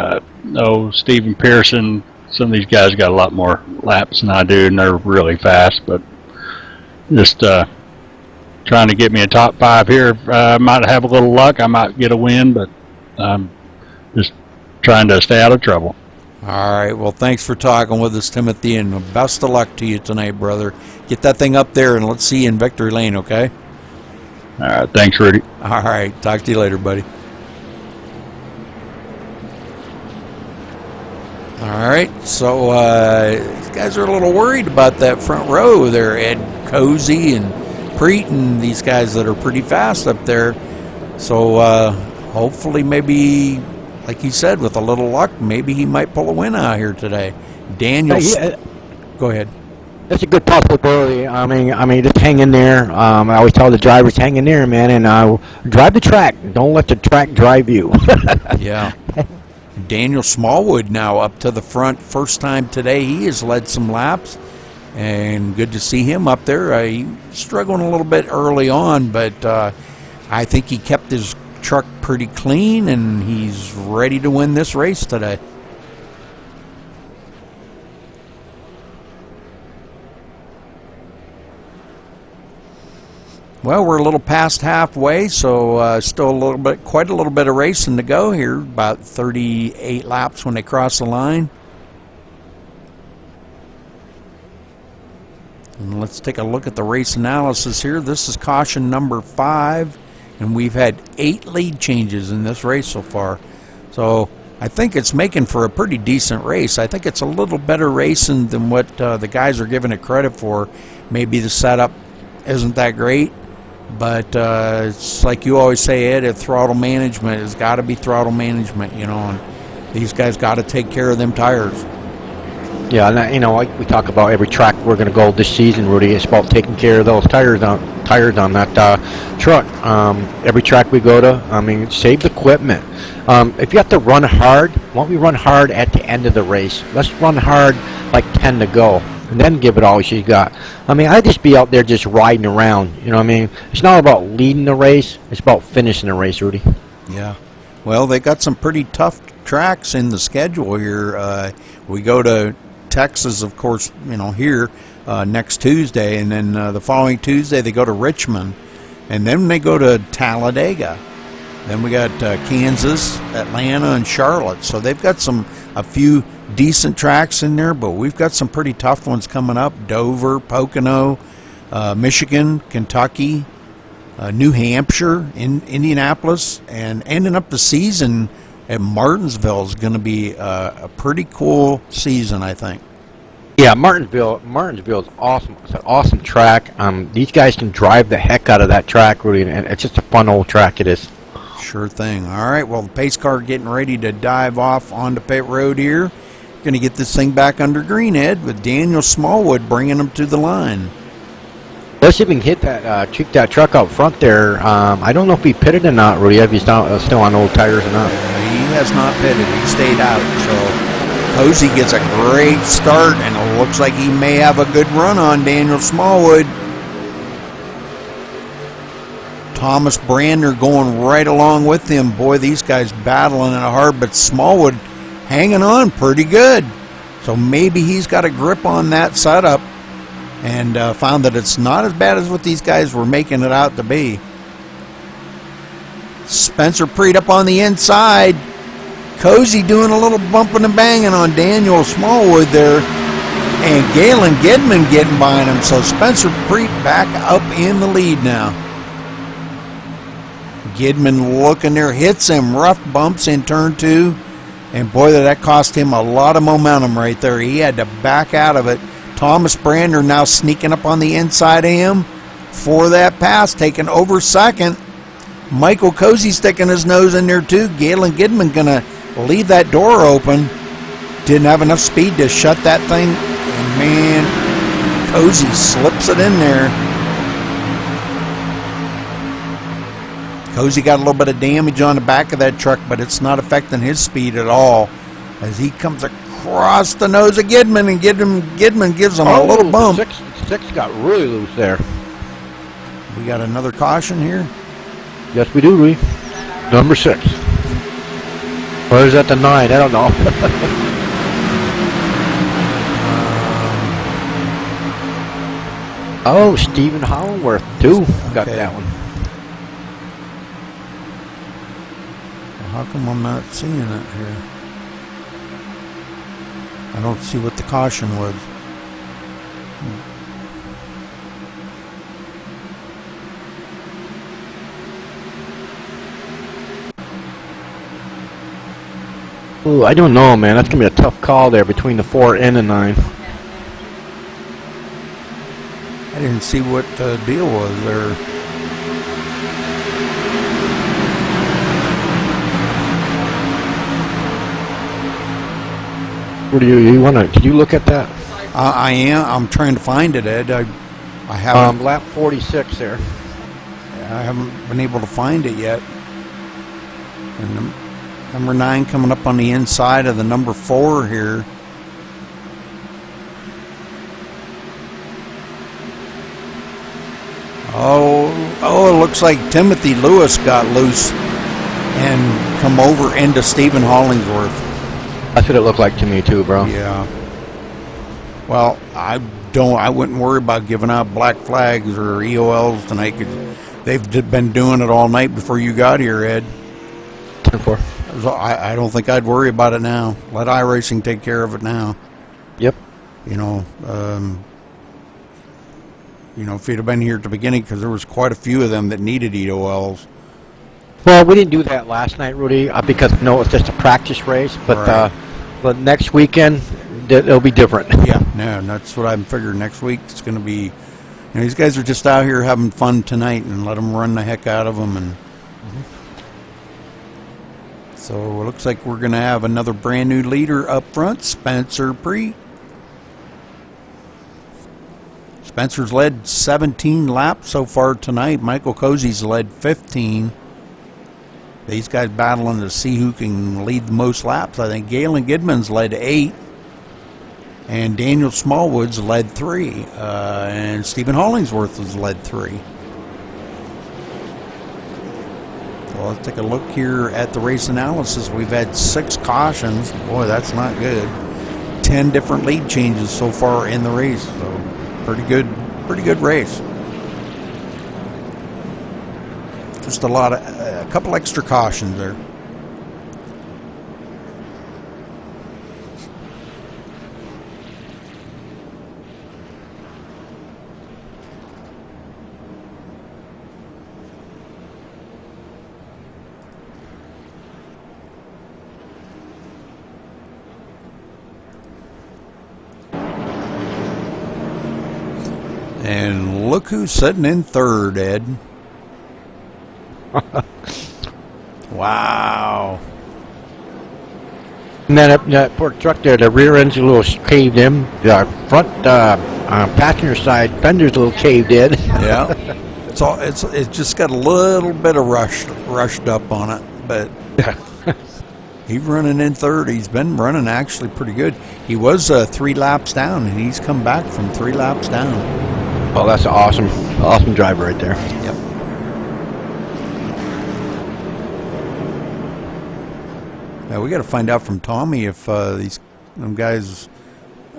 Stephen Pearson. Some of these guys got a lot more laps than I do, and they're really fast. But just trying to get me a top 5 here. I might have a little luck. I might get a win, but just trying to stay out of trouble. All right. Well, thanks for talking with us, Timothy, and best of luck to you tonight, brother. Get that thing up there, and let's see you in victory lane, okay? All right. Thanks, Rudy. All right. Talk to you later, buddy. All right, so these guys are a little worried about that front row there, Ed Cozy and Preet and these guys that are pretty fast up there. So hopefully maybe, like you said, with a little luck, maybe he might pull a win out here today. Daniel, go ahead. That's a good possibility. I mean, just hang in there. I always tell the drivers, hang in there, man, and drive the track. Don't let the track drive you. Yeah. Daniel Smallwood now up to the front. First time today. He has led some laps, and good to see him up there. He was struggling a little bit early on, but I think he kept his truck pretty clean, and he's ready to win this race today. Well, we're a little past halfway, so still quite a little bit of racing to go here. About 38 laps when they cross the line. And let's take a look at the race analysis here. This is caution number 5, and we've had 8 lead changes in this race so far. So I think it's making for a pretty decent race. I think it's a little better racing than what the guys are giving it credit for. Maybe the setup isn't that great, but it's like you always say, Ed, throttle management has got to be throttle management, you know, and these guys got to take care of them tires. Yeah, and you know, like we talk about every track we're going to go this season, Rudy. It's about taking care of those tires on that truck. Every track we go to, I mean, save the equipment. If you have to run hard, why don't we run hard at the end of the race? Let's run hard like 10 to go, and then give it all you got. I mean, I'd just be out there just riding around. You know what I mean? It's not about leading the race. It's about finishing the race, Rudy. Yeah. Well, they got some pretty tough tracks in the schedule here. We go to Texas, of course, you know, here next Tuesday, and then the following Tuesday they go to Richmond, and then they go to Talladega. Then we got Kansas, Atlanta, and Charlotte. So they've got a few decent tracks in there, but we've got some pretty tough ones coming up: Dover, Pocono, Michigan, Kentucky, New Hampshire, Indianapolis, and ending up the season at Martinsville is going to be a pretty cool season, I think. Yeah, Martinsville is awesome. It's an awesome track. These guys can drive the heck out of that track, Rudy, and it's just a fun old track. It is. Sure thing. All right, well, the pace car getting ready to dive off onto pit road here. Going to get this thing back under green, Ed, with Daniel Smallwood bringing them to the line. Let's see if we can hit that, check that truck out front there. I don't know if he pitted or not, Rudy. If he's still on old tires or not. He has not pitted. He stayed out. So Cozy gets a great start, and it looks like he may have a good run on Daniel Smallwood. Thomas Brander going right along with him. Boy, these guys battling it hard, but Smallwood hanging on pretty good. So maybe he's got a grip on that setup and found that it's not as bad as what these guys were making it out to be. Spencer Preet up on the inside. Cozy doing a little bumping and banging on Daniel Smallwood there. And Galen Gidman getting behind him. So Spencer Preet back up in the lead now. Gidman looking there, hits him, rough bumps in turn 2. And boy, that cost him a lot of momentum right there. He had to back out of it. Thomas Brander now sneaking up on the inside of him for that pass, taking over second. Michael Cozy sticking his nose in there too. Galen Gidman gonna leave that door open. Didn't have enough speed to shut that thing. And man, Cozy slips it in there. Cozy got a little bit of damage on the back of that truck, but it's not affecting his speed at all as he comes across the nose of Gidman, and Gidman gives him a little bump. Six got really loose there. We got another caution here. Yes, we do, Rudy. Number 6. Or is that the 9? I don't know. Oh, Stephen Hollingworth, too. Got Okay. that one. How come I'm not seeing it here? I don't see what the caution was. Ooh, I don't know, man. That's going to be a tough call there between the 4 and the 9. I didn't see what the deal was there. What do you want to? Can you look at that? I am. I'm trying to find it, Ed. I haven't. Lap 46 there. I haven't been able to find it yet. And number 9 coming up on the inside of the number 4 here. Oh, it looks like Timothy Lewis got loose and come over into Stephen Hollingsworth. That's what it looked like to me too, bro. Yeah. Well, I wouldn't worry about giving out black flags or EOLs tonight, 'cause they've been doing it all night before you got here, Ed. 10-4. So I don't think I'd worry about it now. Let iRacing take care of it now. Yep. You know, if you'd have been here at the beginning, because there was quite a few of them that needed EOLs. Well, we didn't do that last night, Rudy, because no, it's just a practice race. But Right. but next weekend it'll be different. Yeah, no, that's what I'm figuring. Next week it's going to be. These guys are just out here having fun tonight, and let them run the heck out of them. And so it looks like we're going to have another brand new leader up front, Spencer Preet. Spencer's led 17 laps so far tonight. Michael Cozy's led 15. These guys battling to see who can lead the most laps. I think Galen Gidman's led 8. And Daniel Smallwood's led 3. And Stephen Hollingsworth has led 3. So let's take a look here at the race analysis. We've had 6 cautions. Boy, that's not good. 10 different lead changes so far in the race. So pretty good race. Just a couple extra cautions there. And look who's sitting in third, Ed. Wow. And then up that poor truck there, the rear end's a little caved in. The front passenger side fender's a little caved in. Yeah. It's just got a little bit of rushed up on it, but he's running in third. He's been running actually pretty good. He was 3 laps down, and he's come back from 3 laps down. Oh, that's an awesome driver right there. Yep. Now we got to find out from Tommy if them guys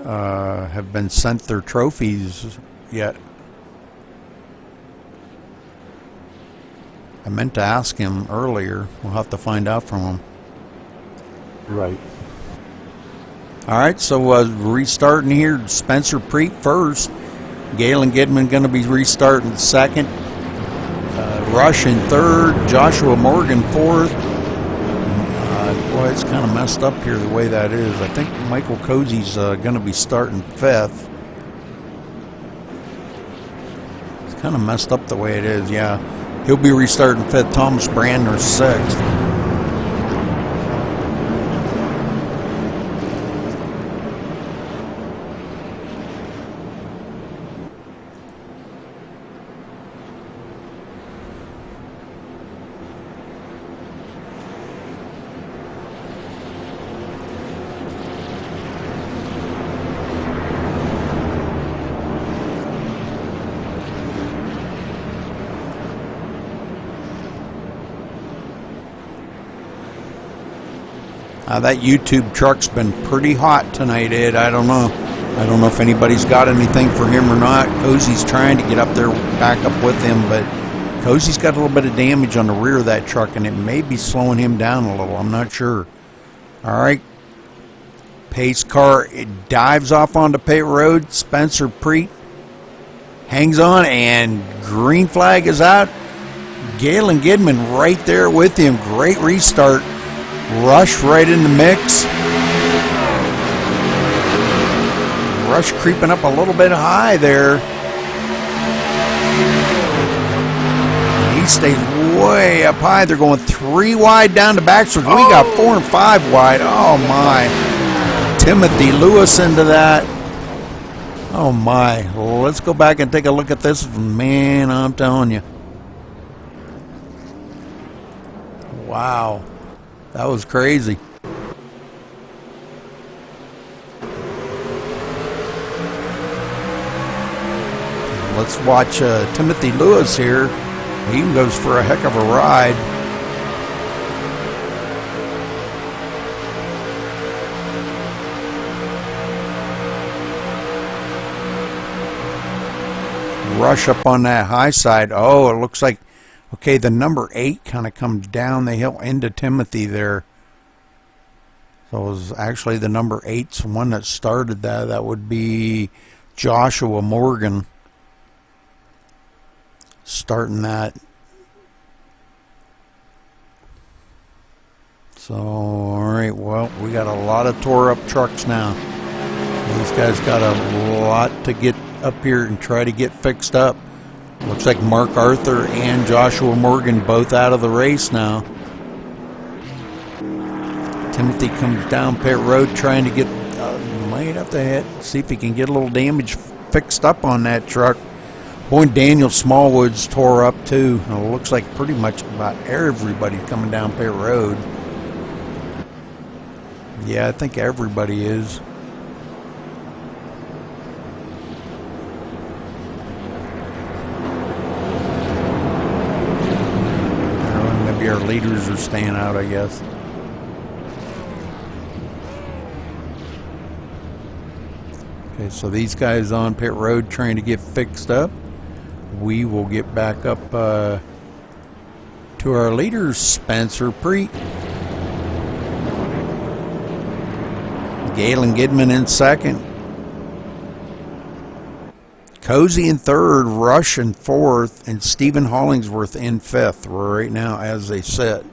have been sent their trophies yet. I meant to ask him earlier. We'll have to find out from him. Right. All right, so restarting here. Spencer Preet first. Galen Gidman going to be restarting second. Rush in third. Joshua Morgan fourth. Boy, it's kind of messed up here the way that is. I think Michael Cozy's going to be starting fifth. It's kind of messed up the way it is, yeah. He'll be restarting fifth. Thomas Brandner sixth. That YouTube truck's been pretty hot tonight, Ed. I don't know if anybody's got anything for him or not. Cozy's trying to get up there, back up with him, but Cozy's got a little bit of damage on the rear of that truck, and it may be slowing him down a little. I'm not sure. All right. Pace car, it dives off onto pit road. Spencer Preet hangs on, and green flag is out. Galen Gidman right there with him. Great restart. Rush right in the mix. Rush creeping up a little bit high there. He stays way up high. They're going 3 wide down the backstretch. We got 4 and 5 wide. Oh my. Timothy Lewis into that. Oh my. Let's go back and take a look at this. Man, I'm telling you. Wow. That was crazy. Let's watch Timothy Lewis here. He goes for a heck of a ride. rush up on that high side. Oh, it looks like, okay, the number 8 kind of comes down the hill into Timothy there. So it was actually the number 8's one that started that. That would be Joshua Morgan starting that. So, all right, well, we got a lot of tore up trucks now. These guys got a lot to get up here and try to get fixed up. Looks like Mark Arthur and Joshua Morgan both out of the race now. Timothy comes down pit road trying to get, might have to hit, see if he can get a little damage fixed up on that truck. Boy, Daniel Smallwood's tore up too. It looks like pretty much about everybody coming down pit road. Yeah, I think everybody is. Maybe our leaders are staying out, I guess. Okay, so these guys on pit road trying to get fixed up. We will get back up to our leaders, Spencer Preet. Galen Gidman in second. Cozy in third, Rush in fourth, and Stephen Hollingsworth in fifth right now as they sit.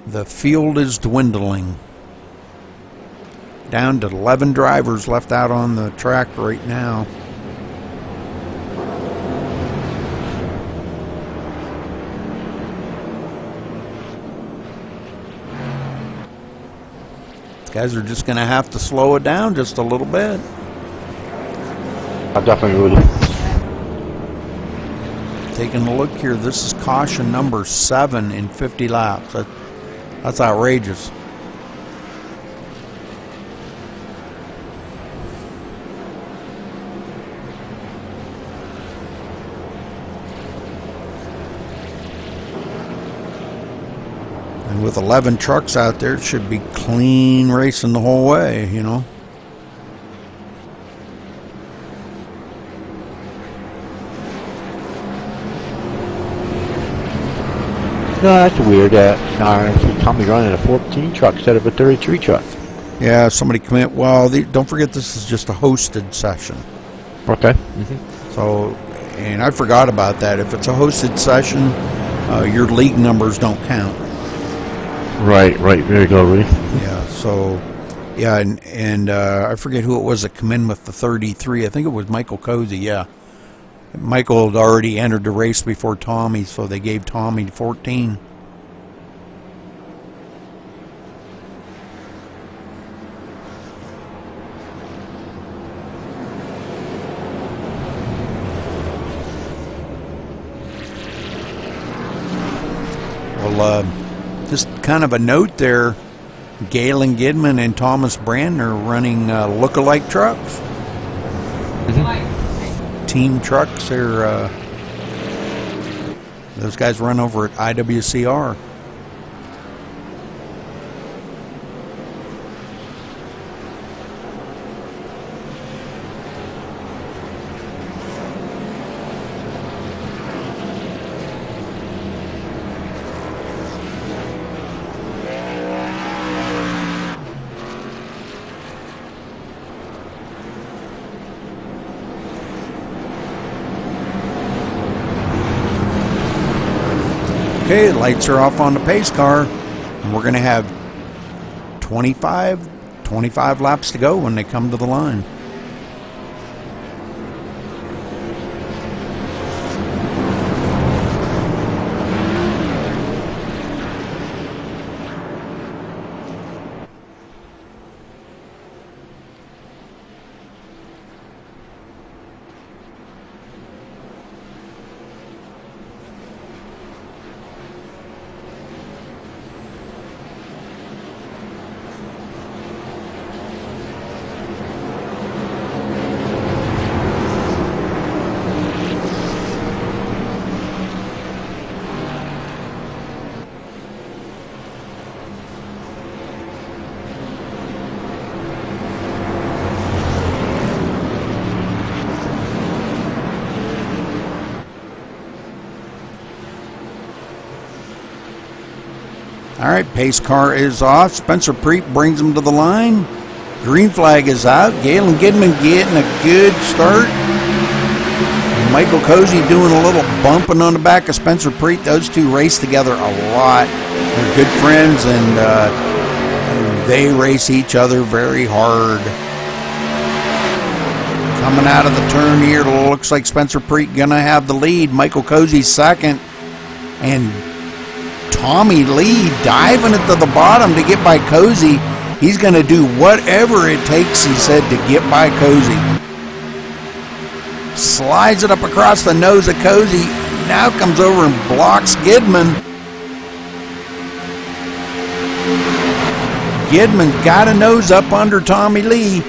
The field is dwindling. Down to 11 drivers left out on the track right now. Guys are just going to have to slow it down just a little bit. I definitely would. Taking a look here, this is caution number 7 in 50 laps. That's outrageous. And with 11 trucks out there, it should be clean racing the whole way, you know. No, that's weird. I see Tommy running a 14 truck instead of a 33 truck. Yeah, somebody commit. Well, don't forget this is just a hosted session. Okay. So, and I forgot about that. If it's a hosted session, your league numbers don't count. Right. There you go, Rudy. Yeah. So, yeah, and I forget who it was that come in with the 33. I think it was Michael Cozy. Yeah. Michael had already entered the race before Tommy, so they gave Tommy 14. Well, just kind of a note there, Galen Gidman and Thomas Brand are running look-alike trucks. Team trucks. Those guys run over at IWCR. Okay, the lights are off on the pace car, and we're going to have 25 laps to go when they come to the line. All right, pace car is off. Spencer Preet brings him to the line. Green flag is out. Galen Gidman getting a good start. Michael Cozy doing a little bumping on the back of Spencer Preet. Those two race together a lot. They're good friends, and they race each other very hard. Coming out of the turn here, it looks like Spencer Preet gonna have the lead. Michael Cozy second, and Tommy Lee diving it to the bottom to get by Cozy. He's gonna do whatever it takes, he said, to get by Cozy. Slides it up across the nose of Cozy. Now comes over and blocks Gidman. Gidman's got a nose up under Tommy Lee.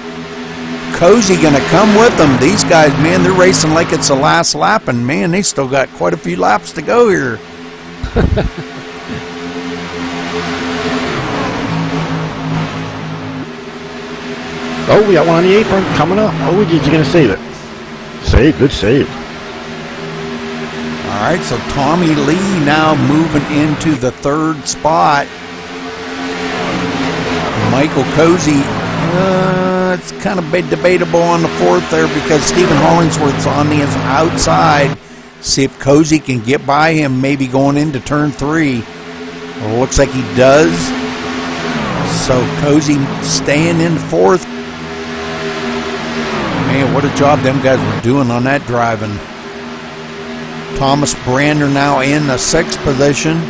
Cozy gonna come with them. These guys, man, they're racing like it's the last lap, and man, they still got quite a few laps to go here. Oh, we got one on the apron coming up. Oh, you're going to save it. Save, good save. All right, so Tommy Lee now moving into the third spot. Michael Cozy, it's kind of debatable on the fourth there because Stephen Hollingsworth's on the outside. See if Cozy can get by him, maybe going into turn 3. Well, looks like he does. So Cozy staying in fourth. Man, what a job them guys were doing on that driving. Thomas Brander now in the 6th position. I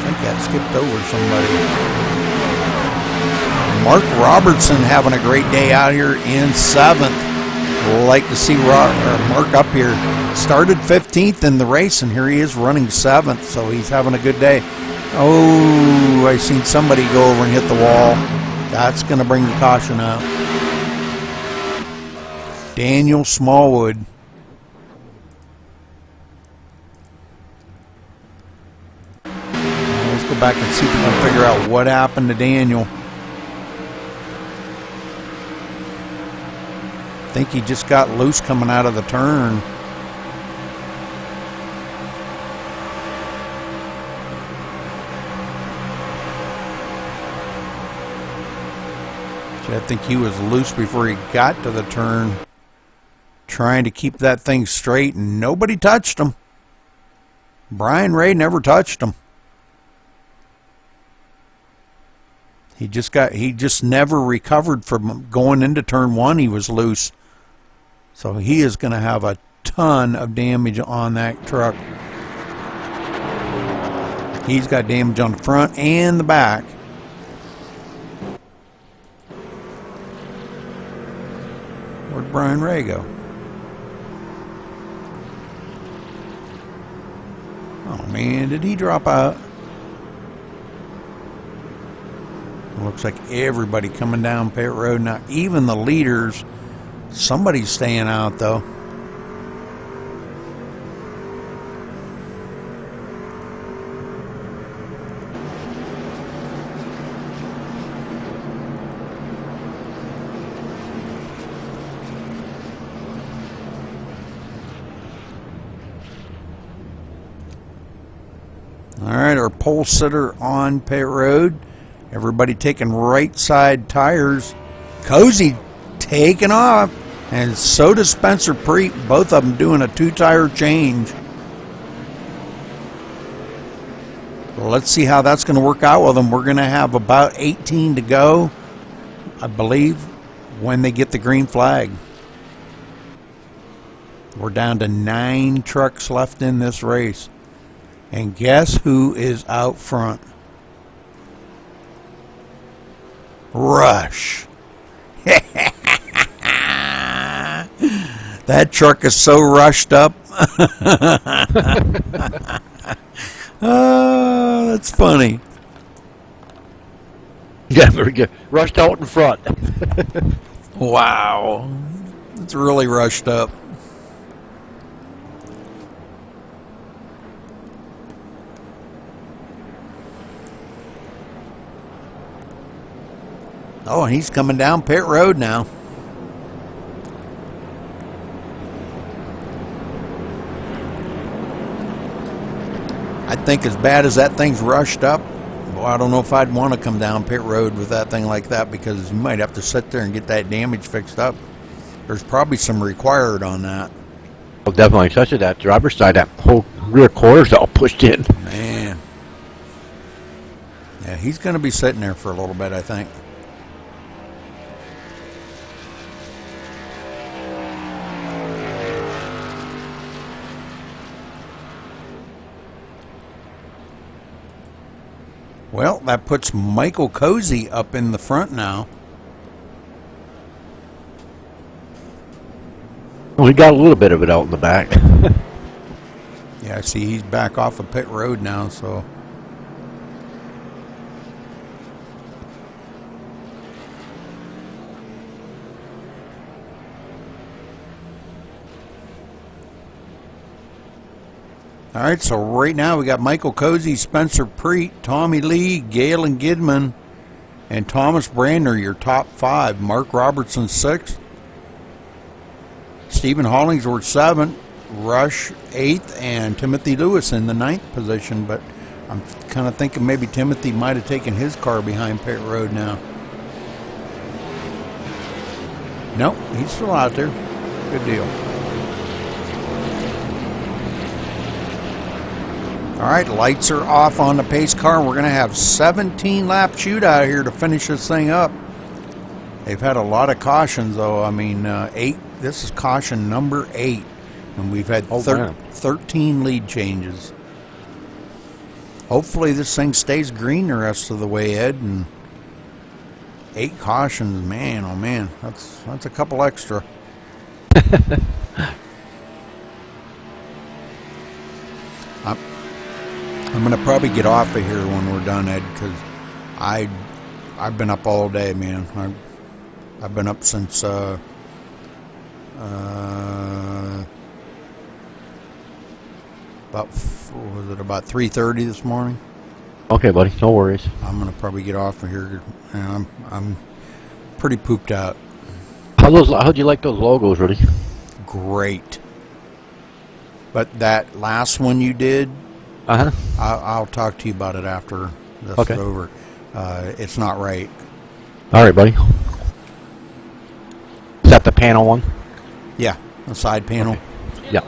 think that skipped over somebody. Mark Robertson having a great day out here in 7th. Like to see Mark up here. Started 15th in the race, and here he is running 7th, so he's having a good day. Oh, I seen somebody go over and hit the wall. That's going to bring the caution out. Daniel Smallwood. Let's go back and see if we can figure out what happened to Daniel. I think he just got loose coming out of the turn. I think he was loose before he got to the turn, trying to keep that thing straight, and nobody touched him. Brian Ray never touched him. He just never recovered from going into turn 1. He was loose. So he is going to have a ton of damage on that truck. He's got damage on the front and the back. Where'd Brian Ray go? Oh man, did he drop out? Looks like everybody coming down pit road now, even the leaders. Somebody's staying out though. All right, our pole sitter on pit road. Everybody taking right side tires. Cozy taking off, and so does Spencer Preet. Both of them doing a 2-tire change. Well, let's see how that's going to work out with them. We're going to have about 18 to go, I believe, when they get the green flag. We're down to 9 trucks left in this race. And guess who is out front? Rush. That truck is so rushed up. Oh, that's funny. Yeah, very good. Rushed out in front. Wow. It's really rushed up. Oh, and he's coming down pit road now. I think as bad as that thing's rushed up, well, I don't know if I'd want to come down pit road with that thing like that, because you might have to sit there and get that damage fixed up. There's probably some required on that. Well, definitely, especially that driver's side, that whole rear quarter's all pushed in. Man. Yeah, he's going to be sitting there for a little bit, I think. Well, that puts Michael Cozy up in the front now. Well, he got a little bit of it out in the back. Yeah, I see he's back off of pit road now, so. All right, so right now we got Michael Cozy, Spencer Preet, Tommy Lee, Galen Gidman, and Thomas Brandner, your top 5. Mark Robertson, 6th. Stephen Hollingsworth, 7th. Rush, 8th. And Timothy Lewis in the 9th position. But I'm kind of thinking maybe Timothy might have taken his car behind pit road now. Nope, he's still out there. Good deal. All right, lights are off on the pace car. We're going to have 17-lap shootout here to finish this thing up. They've had a lot of cautions, though. I mean, 8. This is caution number 8, and we've had 13 lead changes. Hopefully this thing stays green the rest of the way, Ed. And 8 cautions, man, oh man, that's a couple extra. I'm going to probably get off of here when we're done, Ed, because I've been up all day, man. I've been up since about 3:30 this morning. Okay, buddy, no worries. I'm going to probably get off of here, and I'm pretty pooped out. How'd you like those logos, Rudy? Great. But that last one you did, I'll talk to you about it after this is over. It's not right. All right, buddy. Is that the panel one? Yeah, the side panel. Okay. Yeah.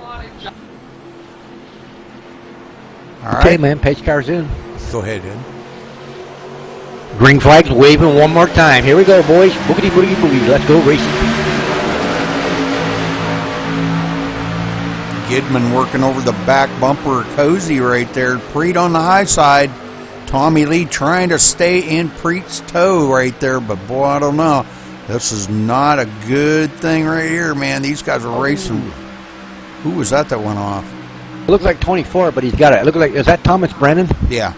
All Okay, right. man, pace car's in. Go ahead, Ed. Green flag's waving one more time. Here we go, boys. Boogity, boogity, boogie. Let's go racing. Gidman working over the back bumper. Cozy right there. Preet on the high side. Tommy Lee trying to stay in Preet's toe right there. But, boy, I don't know. This is not a good thing right here, man. These guys are racing. Who was that went off? It looks like 24, but he's got it. It looks like, is that Thomas Brennan? Yeah.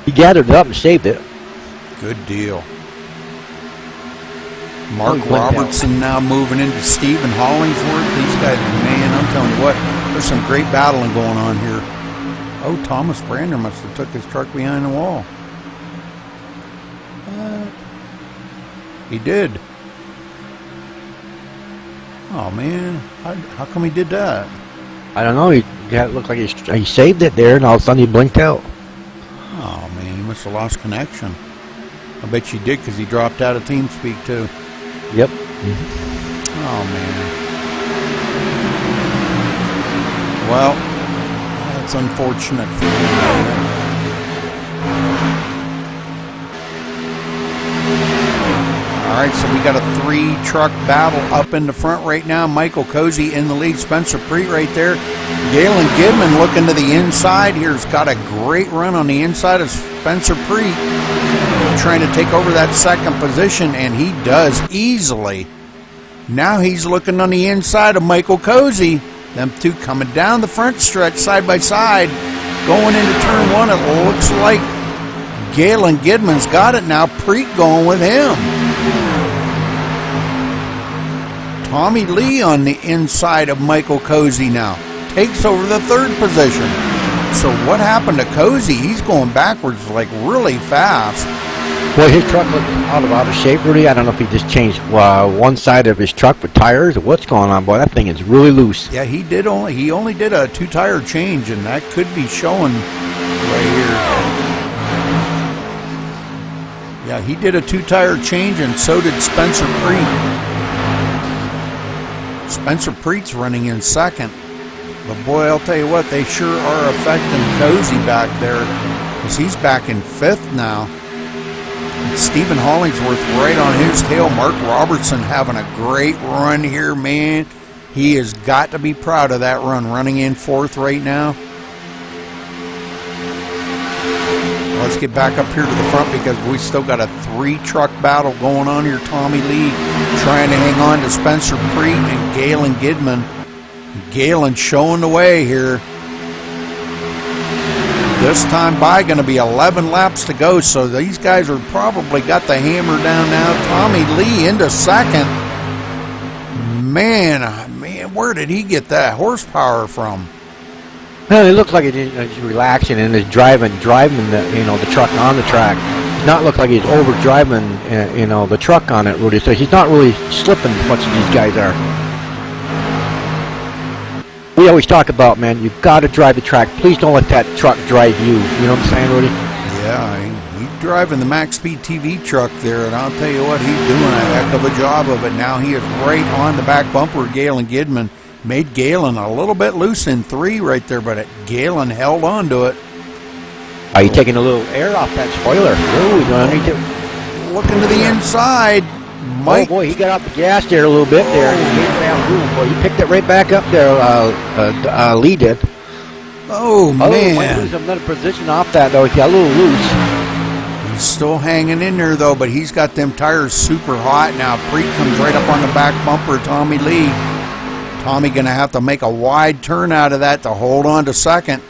He gathered it up and saved it. Good deal. Mark Robertson now moving into Stephen Hollingsworth. These guys, man, I'm telling you what, there's some great battling going on here. Oh, Thomas Brander must have took his truck behind the wall. He did. Oh, man. How come he did that? I don't know. It looked like he saved it there, and all of a sudden he blinked out. Oh, man, he must have lost connection. I bet you did, because he dropped out of TeamSpeak, too. Yep. Oh, man. Well, that's unfortunate for him. All right, so we got a 3-truck battle up in the front right now. Michael Cozy in the lead. Spencer Preet right there. Galen Gidman looking to the inside here. He's got a great run on the inside of Spencer Preet, trying to take over that second position, and he does easily. Now he's looking on the inside of Michael Cozy. Them two coming down the front stretch side by side. Going into turn 1, it looks like Galen Gidman's got it now. Preet going with him. Tommy Lee on the inside of Michael Cozy now. Takes over the 3rd position. So what happened to Cozy? He's going backwards like really fast. Boy, his truck looks out of shape, Rudy. I don't know if he just changed one side of his truck with tires or what's going on. Boy, that thing is really loose. Yeah, he only did a 2-tire change, and that could be showing right here. Yeah, he did a 2-tire change, and so did Spencer Preet. Spencer Preet's running in second. But boy, I'll tell you what, they sure are affecting Cozy back there, because he's back in 5th now. Stephen Hollingsworth right on his tail. Mark Robertson having a great run here, man. He has got to be proud of that run, running in 4th right now. Let's get back up here to the front because we still got a 3-truck battle going on here. Tommy Lee trying to hang on to Spencer Preet and Galen Gidman. Galen showing the way here. This time by going to be 11 laps to go, so these guys are probably got the hammer down now. Tommy Lee into second. Man, where did he get that horsepower from? Well, it looks like he's relaxing and is driving the truck on the track. Does not look like he's over driving the truck on it, Rudy. So he's not really slipping as much as these guys are. We always talk about, man, you've got to drive the track. Please don't let that truck drive you. You know what I'm saying, Rudy? Yeah, he's driving the MaxSpeedTV truck there, and I'll tell you what, he's doing a heck of a job of it. Now he is right on the back bumper of Galen Gidman. Made Galen a little bit loose in 3 right there, but Galen held on to it. Are you taking a little air off that spoiler? Ooh, you don't need to. Looking to the inside. Mike. Oh boy, he got off the gas there a little bit there. Boy, he picked it right back up there. Lee did. Oh man! Might lose another position off that though. He got a little loose. He's still hanging in there though, but he's got them tires super hot now. Preet comes right up on the back bumper of Tommy Lee. Tommy gonna have to make a wide turn out of that to hold on to second.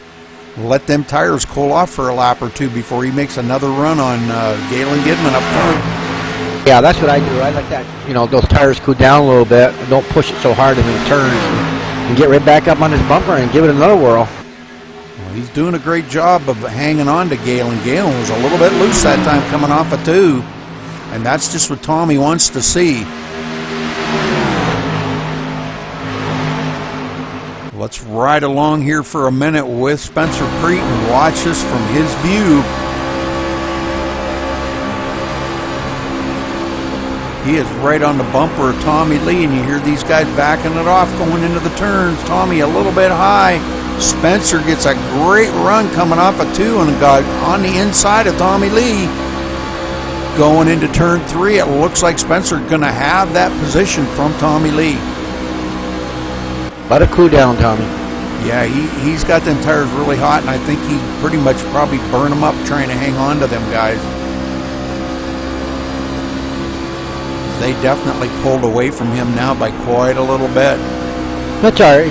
Let them tires cool off for a lap or 2 before he makes another run on Galen Gidman up front. Yeah, that's what I do. I like that, those tires cool down a little bit. Don't push it so hard in the turns. And get right back up on his bumper and give it another whirl. Well, he's doing a great job of hanging on to Galen. Galen was a little bit loose that time coming off a 2. And that's just what Tommy wants to see. Let's ride along here for a minute with Spencer Preet and watch this from his view. He is right on the bumper of Tommy Lee, and you hear these guys backing it off going into the turns. Tommy a little bit high. Spencer gets a great run coming off a 2 and got on the inside of Tommy Lee. Going into turn 3, it looks like Spencer going to have that position from Tommy Lee. Let it cool down, Tommy. Yeah, he's got them tires really hot, and I think he pretty much probably burned them up trying to hang on to them guys. They definitely pulled away from him now by quite a little bit. That's all right.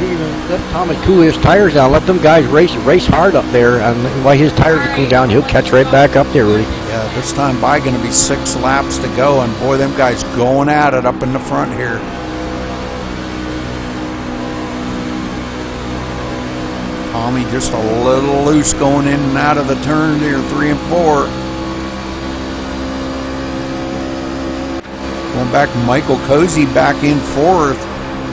Let Tommy cool his tires down. Let them guys race hard up there, and while his tires are cool down, he'll catch right back up there, Rudy. Yeah, this time by going to be 6 laps to go, and boy, them guys going at it up in the front here. Tommy just a little loose going in and out of the turn there, 3 and 4. Going back, Michael Cozy back in 4th.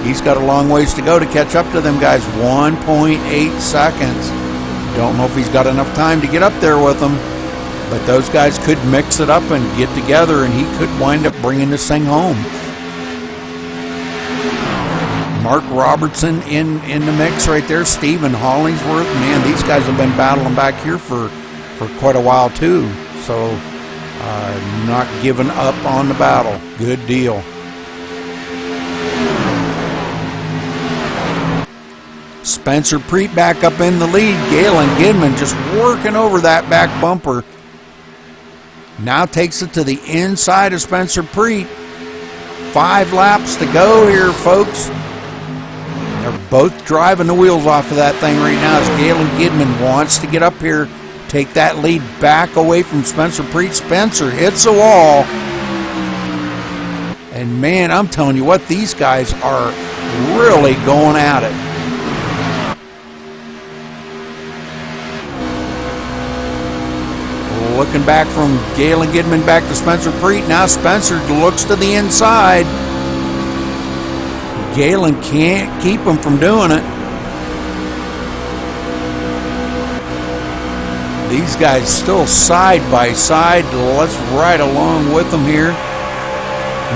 He's got a long ways to go to catch up to them guys. 1.8 seconds. Don't know if he's got enough time to get up there with them, but those guys could mix it up and get together, and he could wind up bringing this thing home. Mark Robertson in the mix right there. Stephen Hollingsworth. Man, these guys have been battling back here for quite a while too. So not giving up on the battle. Good deal. Spencer Preet back up in the lead. Galen Gidman just working over that back bumper. Now takes it to the inside of Spencer Preet. 5 laps to go here, folks. They're both driving the wheels off of that thing right now as Galen Gidman wants to get up here, take that lead back away from Spencer Preet. Spencer hits a wall. And man, I'm telling you what, these guys are really going at it. Look looking back from Galen Gidman back to Spencer Preet. Now Spencer looks to the inside. Galen can't keep him from doing it. These guys still side by side. Let's ride along with them here.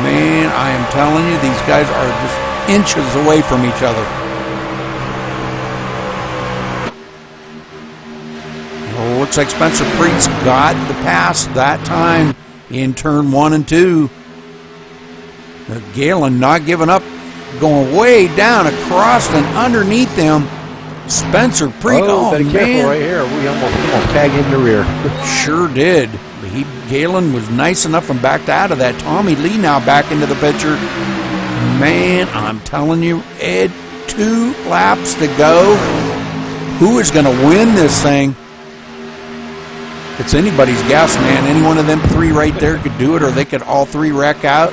Man, I am telling you, these guys are just inches away from each other. Well, looks like Spencer Preet's got the pass that time in turn 1 and 2. Galen not giving up, going way down across and underneath them. Spencer Preet, oh better man. careful right here. We almost tagged in the rear. Sure did. Galen was nice enough and backed out of that. Tommy Lee now back into the picture. Man, I'm telling you, Ed, 2 laps to go. Who is going to win this thing? It's anybody's guess, man. Any one of them 3 right there could do it, or they could all 3 wreck out,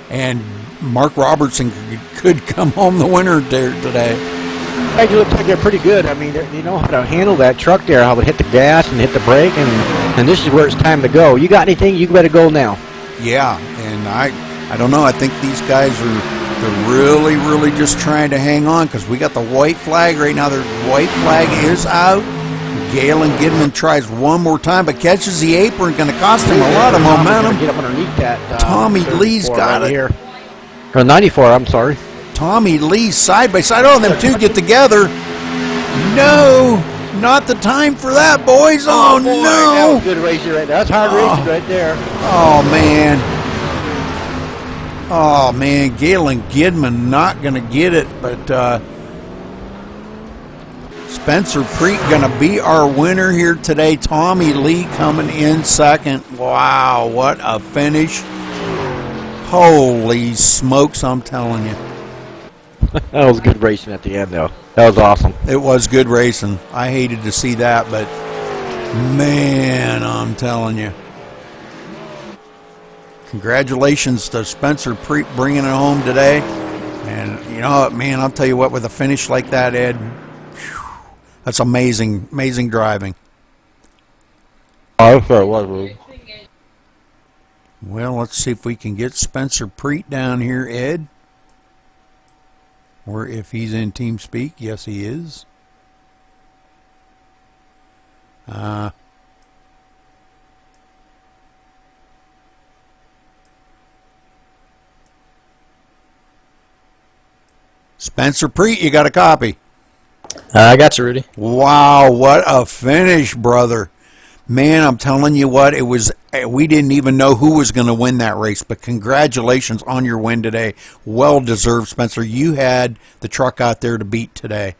and Mark Robertson could come home the winner there today. They look like they're pretty good. I mean, they know how to handle that truck there, how to hit the gas and hit the brake, and this is where it's time to go. You got anything? You better go now. Yeah, and I don't know. I think these guys they're really, really just trying to hang on, because we got the white flag right now. Their white flag is out. Galen Gidman tries one more time, but catches the apron. Going to cost him a lot of momentum. Get up underneath that. Tommy Lee's got it. Here. Or 94, I'm sorry. Tommy Lee side by side. Oh, them 2 get together. No, not the time for that, boys. Oh, boy, no. That was good racing right there. That's hard racing right there. Oh, man. Oh, man. Galen Gidman not going to get it, but Spencer Preet going to be our winner here today. Tommy Lee coming in second. Wow, what a finish. Holy smokes, I'm telling you. That was good racing at the end, though. That was awesome. It was good racing. I hated to see that, but man, I'm telling you. Congratulations to Spencer Preet bringing it home today. And you know what, man, I'll tell you what, with a finish like that, Ed, whew, that's amazing, amazing driving. Oh, sure it was, Rudy. Well, let's see if we can get Spencer Preet down here, Ed. Or if he's in TeamSpeak. Yes, he is. Spencer Preet, you got a copy. I got you, Rudy. Wow, what a finish, brother. Man, I'm telling you what, we didn't even know who was going to win that race, but congratulations on your win today. Well deserved, Spencer. You had the truck out there to beat today.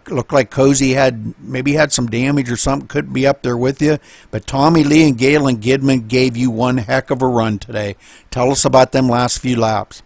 Looked like Cozy maybe had some damage or something, couldn't be up there with you, but Tommy Lee and Galen Gidman gave you one heck of a run today. Tell us about them last few laps.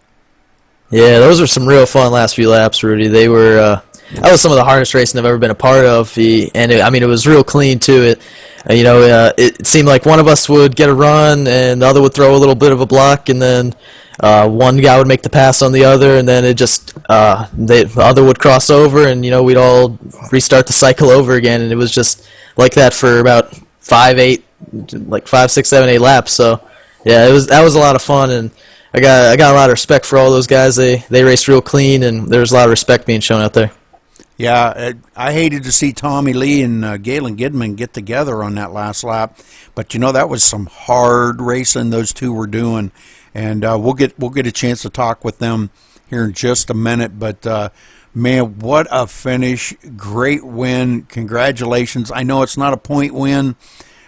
Yeah, those were some real fun last few laps, Rudy. They were that was some of the hardest racing I've ever been a part of, and it was real clean too. It seemed like one of us would get a run and the other would throw a little bit of a block, and then one guy would make the pass on the other, and then it just the other would cross over, and we'd all restart the cycle over again, and it was just like that for about 5, 6, 7, 8 laps. So yeah, that was a lot of fun, and I got a lot of respect for all those guys. They raced real clean, and there was a lot of respect being shown out there. Yeah, I hated to see Tommy Lee and Galen Gidman get together on that last lap, but that was some hard racing those 2 were doing, and we'll get a chance to talk with them here in just a minute. But man, what a finish! Great win! Congratulations! I know it's not a point win.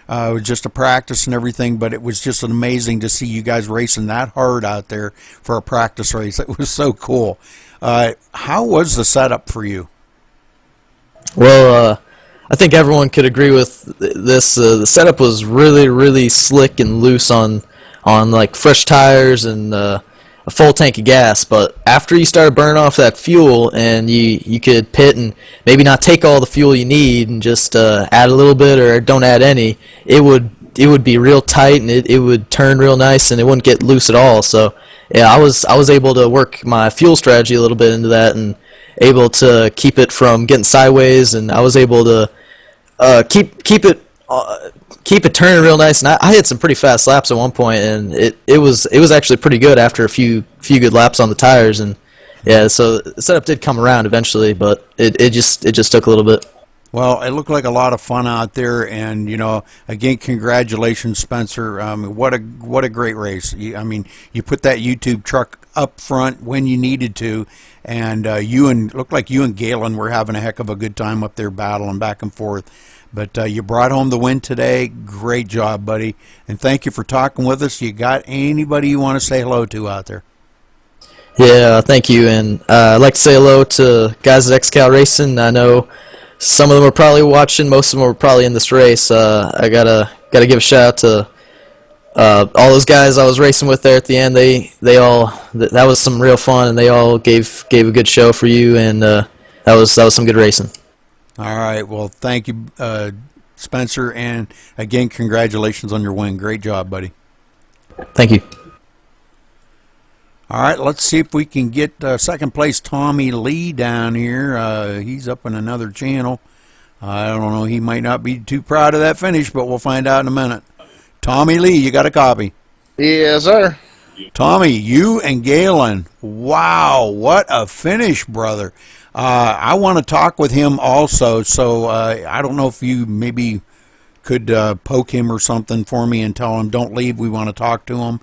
It was just a practice and everything, but it was just amazing to see you guys racing that hard out there for a practice race. It was so cool. How was the setup for you? Well, I think everyone could agree with this. The setup was really, really slick and loose on like fresh tires and a full tank of gas. But after you started burning off that fuel and you could pit and maybe not take all the fuel you need and just add a little bit or don't add any, it would be real tight, and it would turn real nice, and it wouldn't get loose at all. So yeah, I was able to work my fuel strategy a little bit into that, and able to keep it from getting sideways, and I was able to keep it keep it turning real nice. And I hit some pretty fast laps at one point, and it was actually pretty good after a few good laps on the tires. And yeah, so the setup did come around eventually, but it just took a little bit. Well, it looked like a lot of fun out there, and again, congratulations, Spencer. What a great race! You put that YouTube truck up front when you needed to, and looked like you and Galen were having a heck of a good time up there, battling back and forth. But you brought home the win today. Great job, buddy, and thank you for talking with us. You got anybody you want to say hello to out there? Yeah, thank you, and I'd like to say hello to guys at XCal Racing. I know some of them are probably watching. Most of them are probably in this race. I gotta give a shout out to all those guys I was racing with there at the end. That was some real fun, and they all gave a good show for you, and that was some good racing. All right. Well, thank you, Spencer, and again, congratulations on your win. Great job, buddy. Thank you. All right, let's see if we can get second place Tommy Lee down here. He's up in another channel. I don't know. He might not be too proud of that finish, but we'll find out in a minute. Tommy Lee, you got a copy? Yes, sir. Tommy, you and Galen. Wow, what a finish, brother. I want to talk with him also, so I don't know if you maybe could poke him or something for me and tell him, don't leave, we want to talk to him.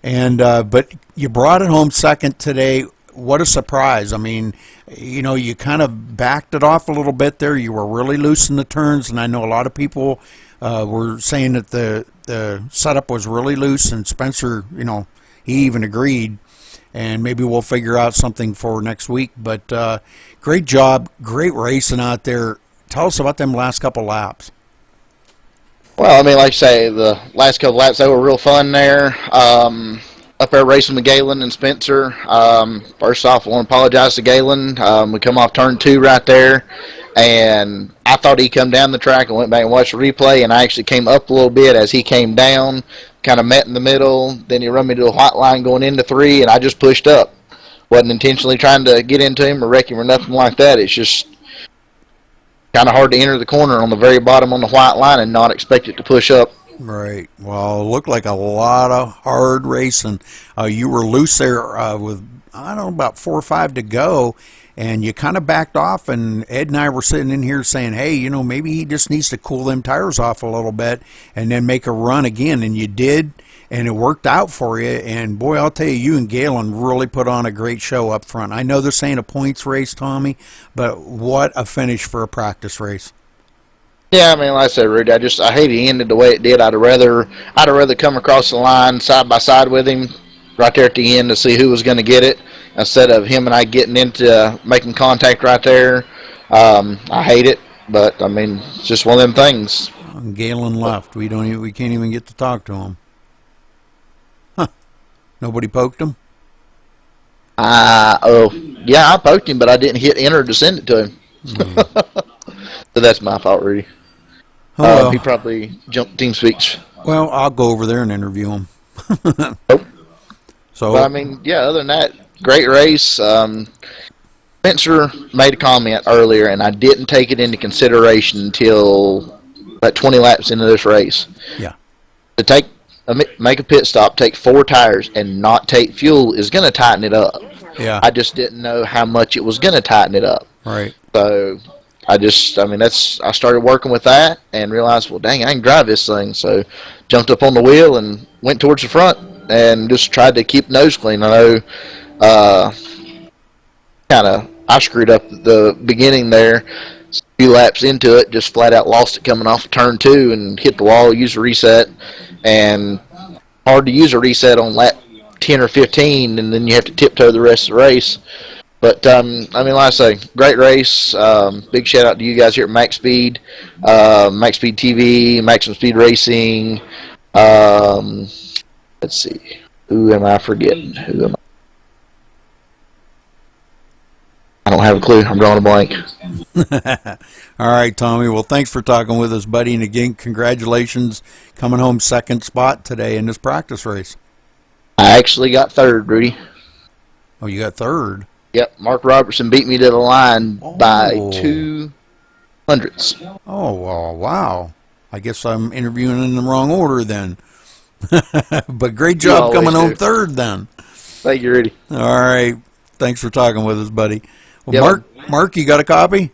And but you brought it home second today. What a surprise. I mean, you kind of backed it off a little bit there. You were really loose in the turns, and I know a lot of people were saying that the setup was really loose, and Spencer, he even agreed. And maybe we'll figure out something for next week. But great job, great racing out there. Tell us about them last couple laps. Well, like I say, the last couple laps, they were real fun there. Up there racing with Galen and Spencer. First off, I want to apologize to Galen. We come off turn 2 right there, and I thought he come down the track and went back and watched the replay, and I actually came up a little bit as he came down, kind of met in the middle. Then he run me to a white line going into 3, and I just pushed up. Wasn't intentionally trying to get into him or wreck him or nothing like that. It's just kind of hard to enter the corner on the very bottom on the white line and not expect it to push up. Right. Well, it looked like a lot of hard racing. You were loose there with, I don't know, about 4 or 5 to go, and you kind of backed off, and Ed and I were sitting in here saying, hey, maybe he just needs to cool them tires off a little bit and then make a run again, and you did, and it worked out for you. And boy, I'll tell you, you and Galen really put on a great show up front. I know this ain't a points race, Tommy, but what a finish for a practice race. Yeah, like I said, Rudy, I hate it ended the way it did. I'd have rather come across the line side by side with him right there at the end to see who was going to get it instead of him and I getting into making contact right there. I hate it, but it's just one of them things. Galen left. We can't even get to talk to him. Huh? Nobody poked him? Yeah, I poked him, but I didn't hit enter to send it to him. So that's my fault, Rudy. Oh, well. He probably jumped TeamSpeak. Well, I'll go over there and interview him. Nope. So, but yeah, other than that, great race. Spencer made a comment earlier, and I didn't take it into consideration until about 20 laps into this race. Yeah. To make a pit stop, take 4 tires, and not take fuel is going to tighten it up. Yeah. I just didn't know how much it was going to tighten it up. Right. So I started working with that and realized, well, dang, I can drive this thing. So jumped up on the wheel and went towards the front and just tried to keep nose clean. I know I screwed up the beginning there. A few laps into it, just flat out lost it coming off of turn 2 and hit the wall, used a reset. And hard to use a reset on lap 10 or 15, and then you have to tiptoe the rest of the race. But, like I say, great race. Big shout out to you guys here at MaxSpeed, MaxSpeedTV, Maximum Speed Racing. Let's see. Who am I forgetting? I don't have a clue. I'm drawing a blank. All right, Tommy. Well, thanks for talking with us, buddy. And again, congratulations coming home second spot today in this practice race. I actually got third, Rudy. Oh, you got third? Yep. Mark Robertson beat me to the line by 2 hundredths. Oh, wow. I guess I'm interviewing in the wrong order then. But great job coming home third then. Thank you, Rudy. All right. Thanks for talking with us, buddy. Well, Yeah, Mark, you got a copy?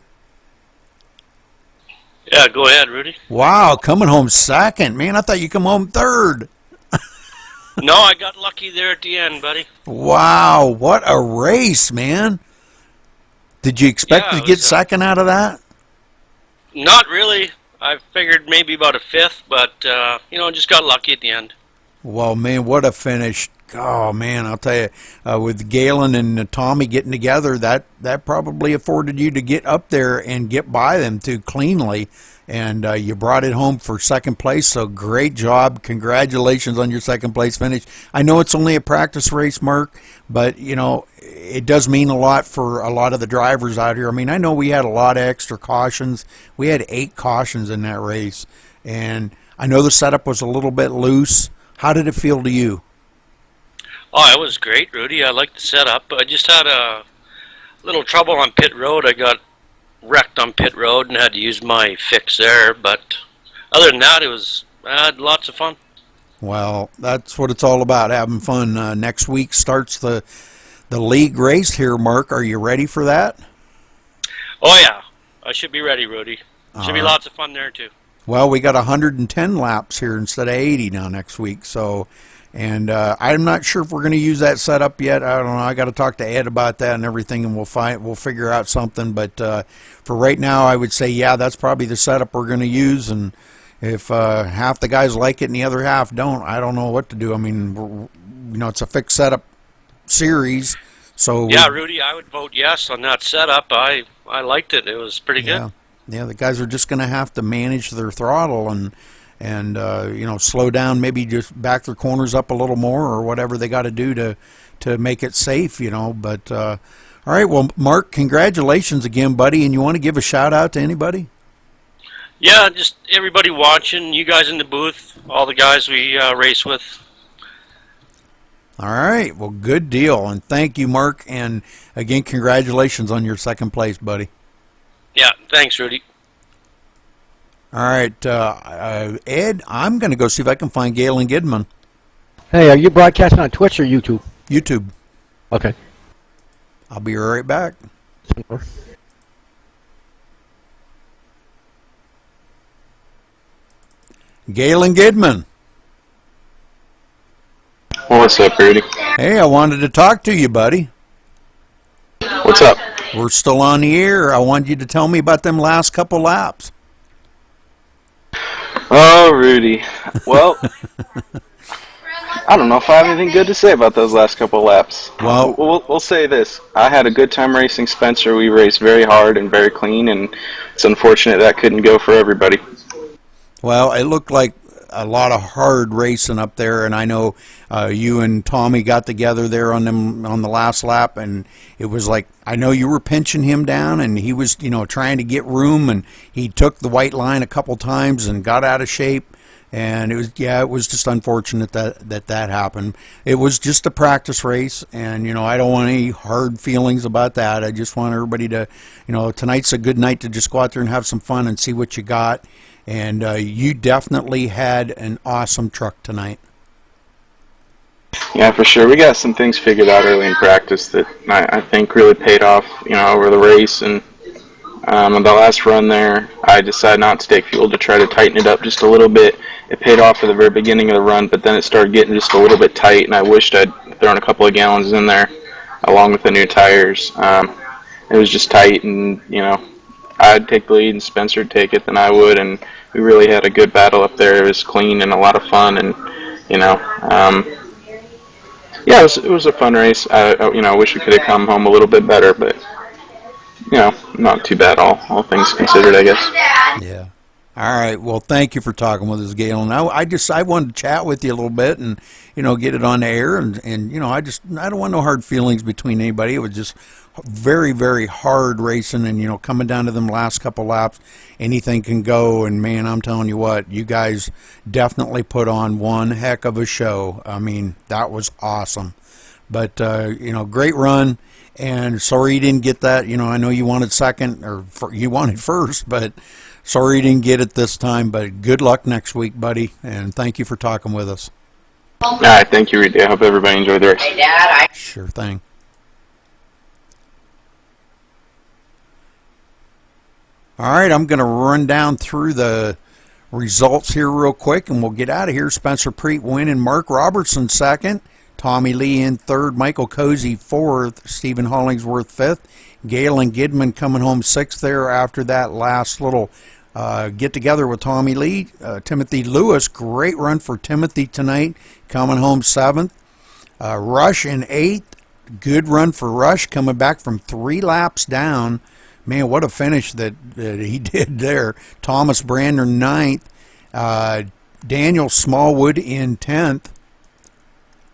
Yeah, go ahead, Rudy. Wow, coming home second. Man, I thought you come home third. No, I got lucky there at the end, buddy. Wow, what a race, man. Did you expect to get second out of that? Not really. I figured maybe about a fifth, but, just got lucky at the end. Well, man, what a finish. Oh, man, I'll tell you, with Galen and Tommy getting together, that probably afforded you to get up there and get by them too cleanly. And you brought it home for second place, so great job. Congratulations on your second place finish. I know it's only a practice race, Mark, but, it does mean a lot for a lot of the drivers out here. I mean, I know we had a lot of extra cautions. We had 8 cautions in that race, and I know the setup was a little bit loose. How did it feel to you? Oh, it was great, Rudy. I liked the setup. I just had a little trouble on pit road. I got wrecked on pit road and had to use my fix there. But other than that, I had lots of fun. Well, that's what it's all about, having fun. Next week starts the league race here, Mark. Are you ready for that? Oh, yeah. I should be ready, Rudy. Should be lots of fun there, too. Well, we got 110 laps here instead of 80 now next week. So, and I'm not sure if we're going to use that setup yet. I don't know. I got to talk to Ed about that and everything, and we'll figure out something. But for right now, I would say, yeah, that's probably the setup we're going to use. And if half the guys like it and the other half don't, I don't know what to do. I mean, it's a fixed setup series. So yeah, Rudy, I would vote yes on that setup. I liked it. It was pretty good. Yeah, the guys are just going to have to manage their throttle and slow down, maybe just back their corners up a little more or whatever they got to do to make it safe, But all right, well, Mark, congratulations again, buddy. And you want to give a shout out to anybody? Yeah, just everybody watching, you guys in the booth, all the guys we race with. All right, well, good deal, and thank you, Mark. And again, congratulations on your second place, buddy. Yeah, thanks, Rudy. All right, Ed, I'm going to go see if I can find Galen Gidman. Hey, are you broadcasting on Twitch or YouTube? YouTube. Okay. I'll be right back. Galen Gidman. What's up, Rudy? Hey, I wanted to talk to you, buddy. What's up? We're still on the air. I wanted you to tell me about them last couple laps. Oh, Rudy. Well, I don't know if I have anything good to say about those last couple laps. Well, we'll say this. I had a good time racing Spencer. We raced very hard and very clean, and it's unfortunate that couldn't go for everybody. Well, it looked like a lot of hard racing up there, and I know you and Tommy got together there on the last lap, and it was like, I know you were pinching him down, and he was trying to get room, and he took the white line a couple times and got out of shape, and it was just unfortunate that happened. It was just a practice race, and I don't want any hard feelings about that. I just want everybody to, tonight's a good night to just go out there and have some fun and see what you got. And you definitely had an awesome truck tonight. Yeah, for sure. We got some things figured out early in practice that I think really paid off, over the race. And on the last run there, I decided not to take fuel to try to tighten it up just a little bit. It paid off at the very beginning of the run, but then it started getting just a little bit tight, and I wished I'd thrown a couple of gallons in there along with the new tires. It was just tight, and, I'd take the lead and Spencer would take it, then I would, and we really had a good battle up there. It was clean and a lot of fun, and it was a fun race. I wish we could have come home a little bit better, but not too bad, all things considered, I guess. Yeah. All right. Well, thank you for talking with us, Galen. I wanted to chat with you a little bit and get it on the air, and I don't want no hard feelings between anybody. It was just very, very hard racing, and coming down to them last couple laps, anything can go. And man, I'm telling you what, you guys definitely put on one heck of a show. I mean, that was awesome. But, great run. And sorry you didn't get that. I know you wanted second, or you wanted first, but sorry you didn't get it this time. But good luck next week, buddy. And thank you for talking with us. All right, thank you, Rudy. I hope everybody enjoyed the race. Sure thing. All right, I'm going to run down through the results here real quick, and we'll get out of here. Spencer Preet winning, Mark Robertson second, Tommy Lee in third, Michael Cozy fourth, Stephen Hollingsworth fifth, Galen Gidman coming home sixth there after that last little get together with Tommy Lee. Timothy Lewis, great run for Timothy tonight, coming home seventh. Rush in eighth, good run for Rush, coming back from 3 laps down. Man, what a finish that he did there. Thomas Brander ninth, Daniel Smallwood in 10th,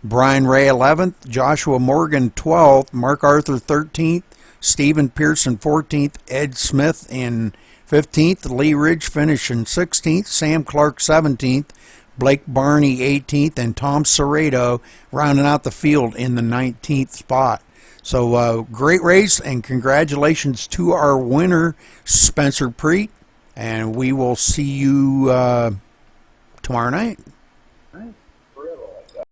Brian Ray 11th, Joshua Morgan 12th, Mark Arthur 13th, Stephen Pearson 14th, Ed Smith in 15th, Lee Ridge finishing 16th, Sam Clark 17th, Blake Barney 18th, and Tom Serrato rounding out the field in the 19th spot. So great race, and congratulations to our winner, Spencer Preet, and we will see you tomorrow night.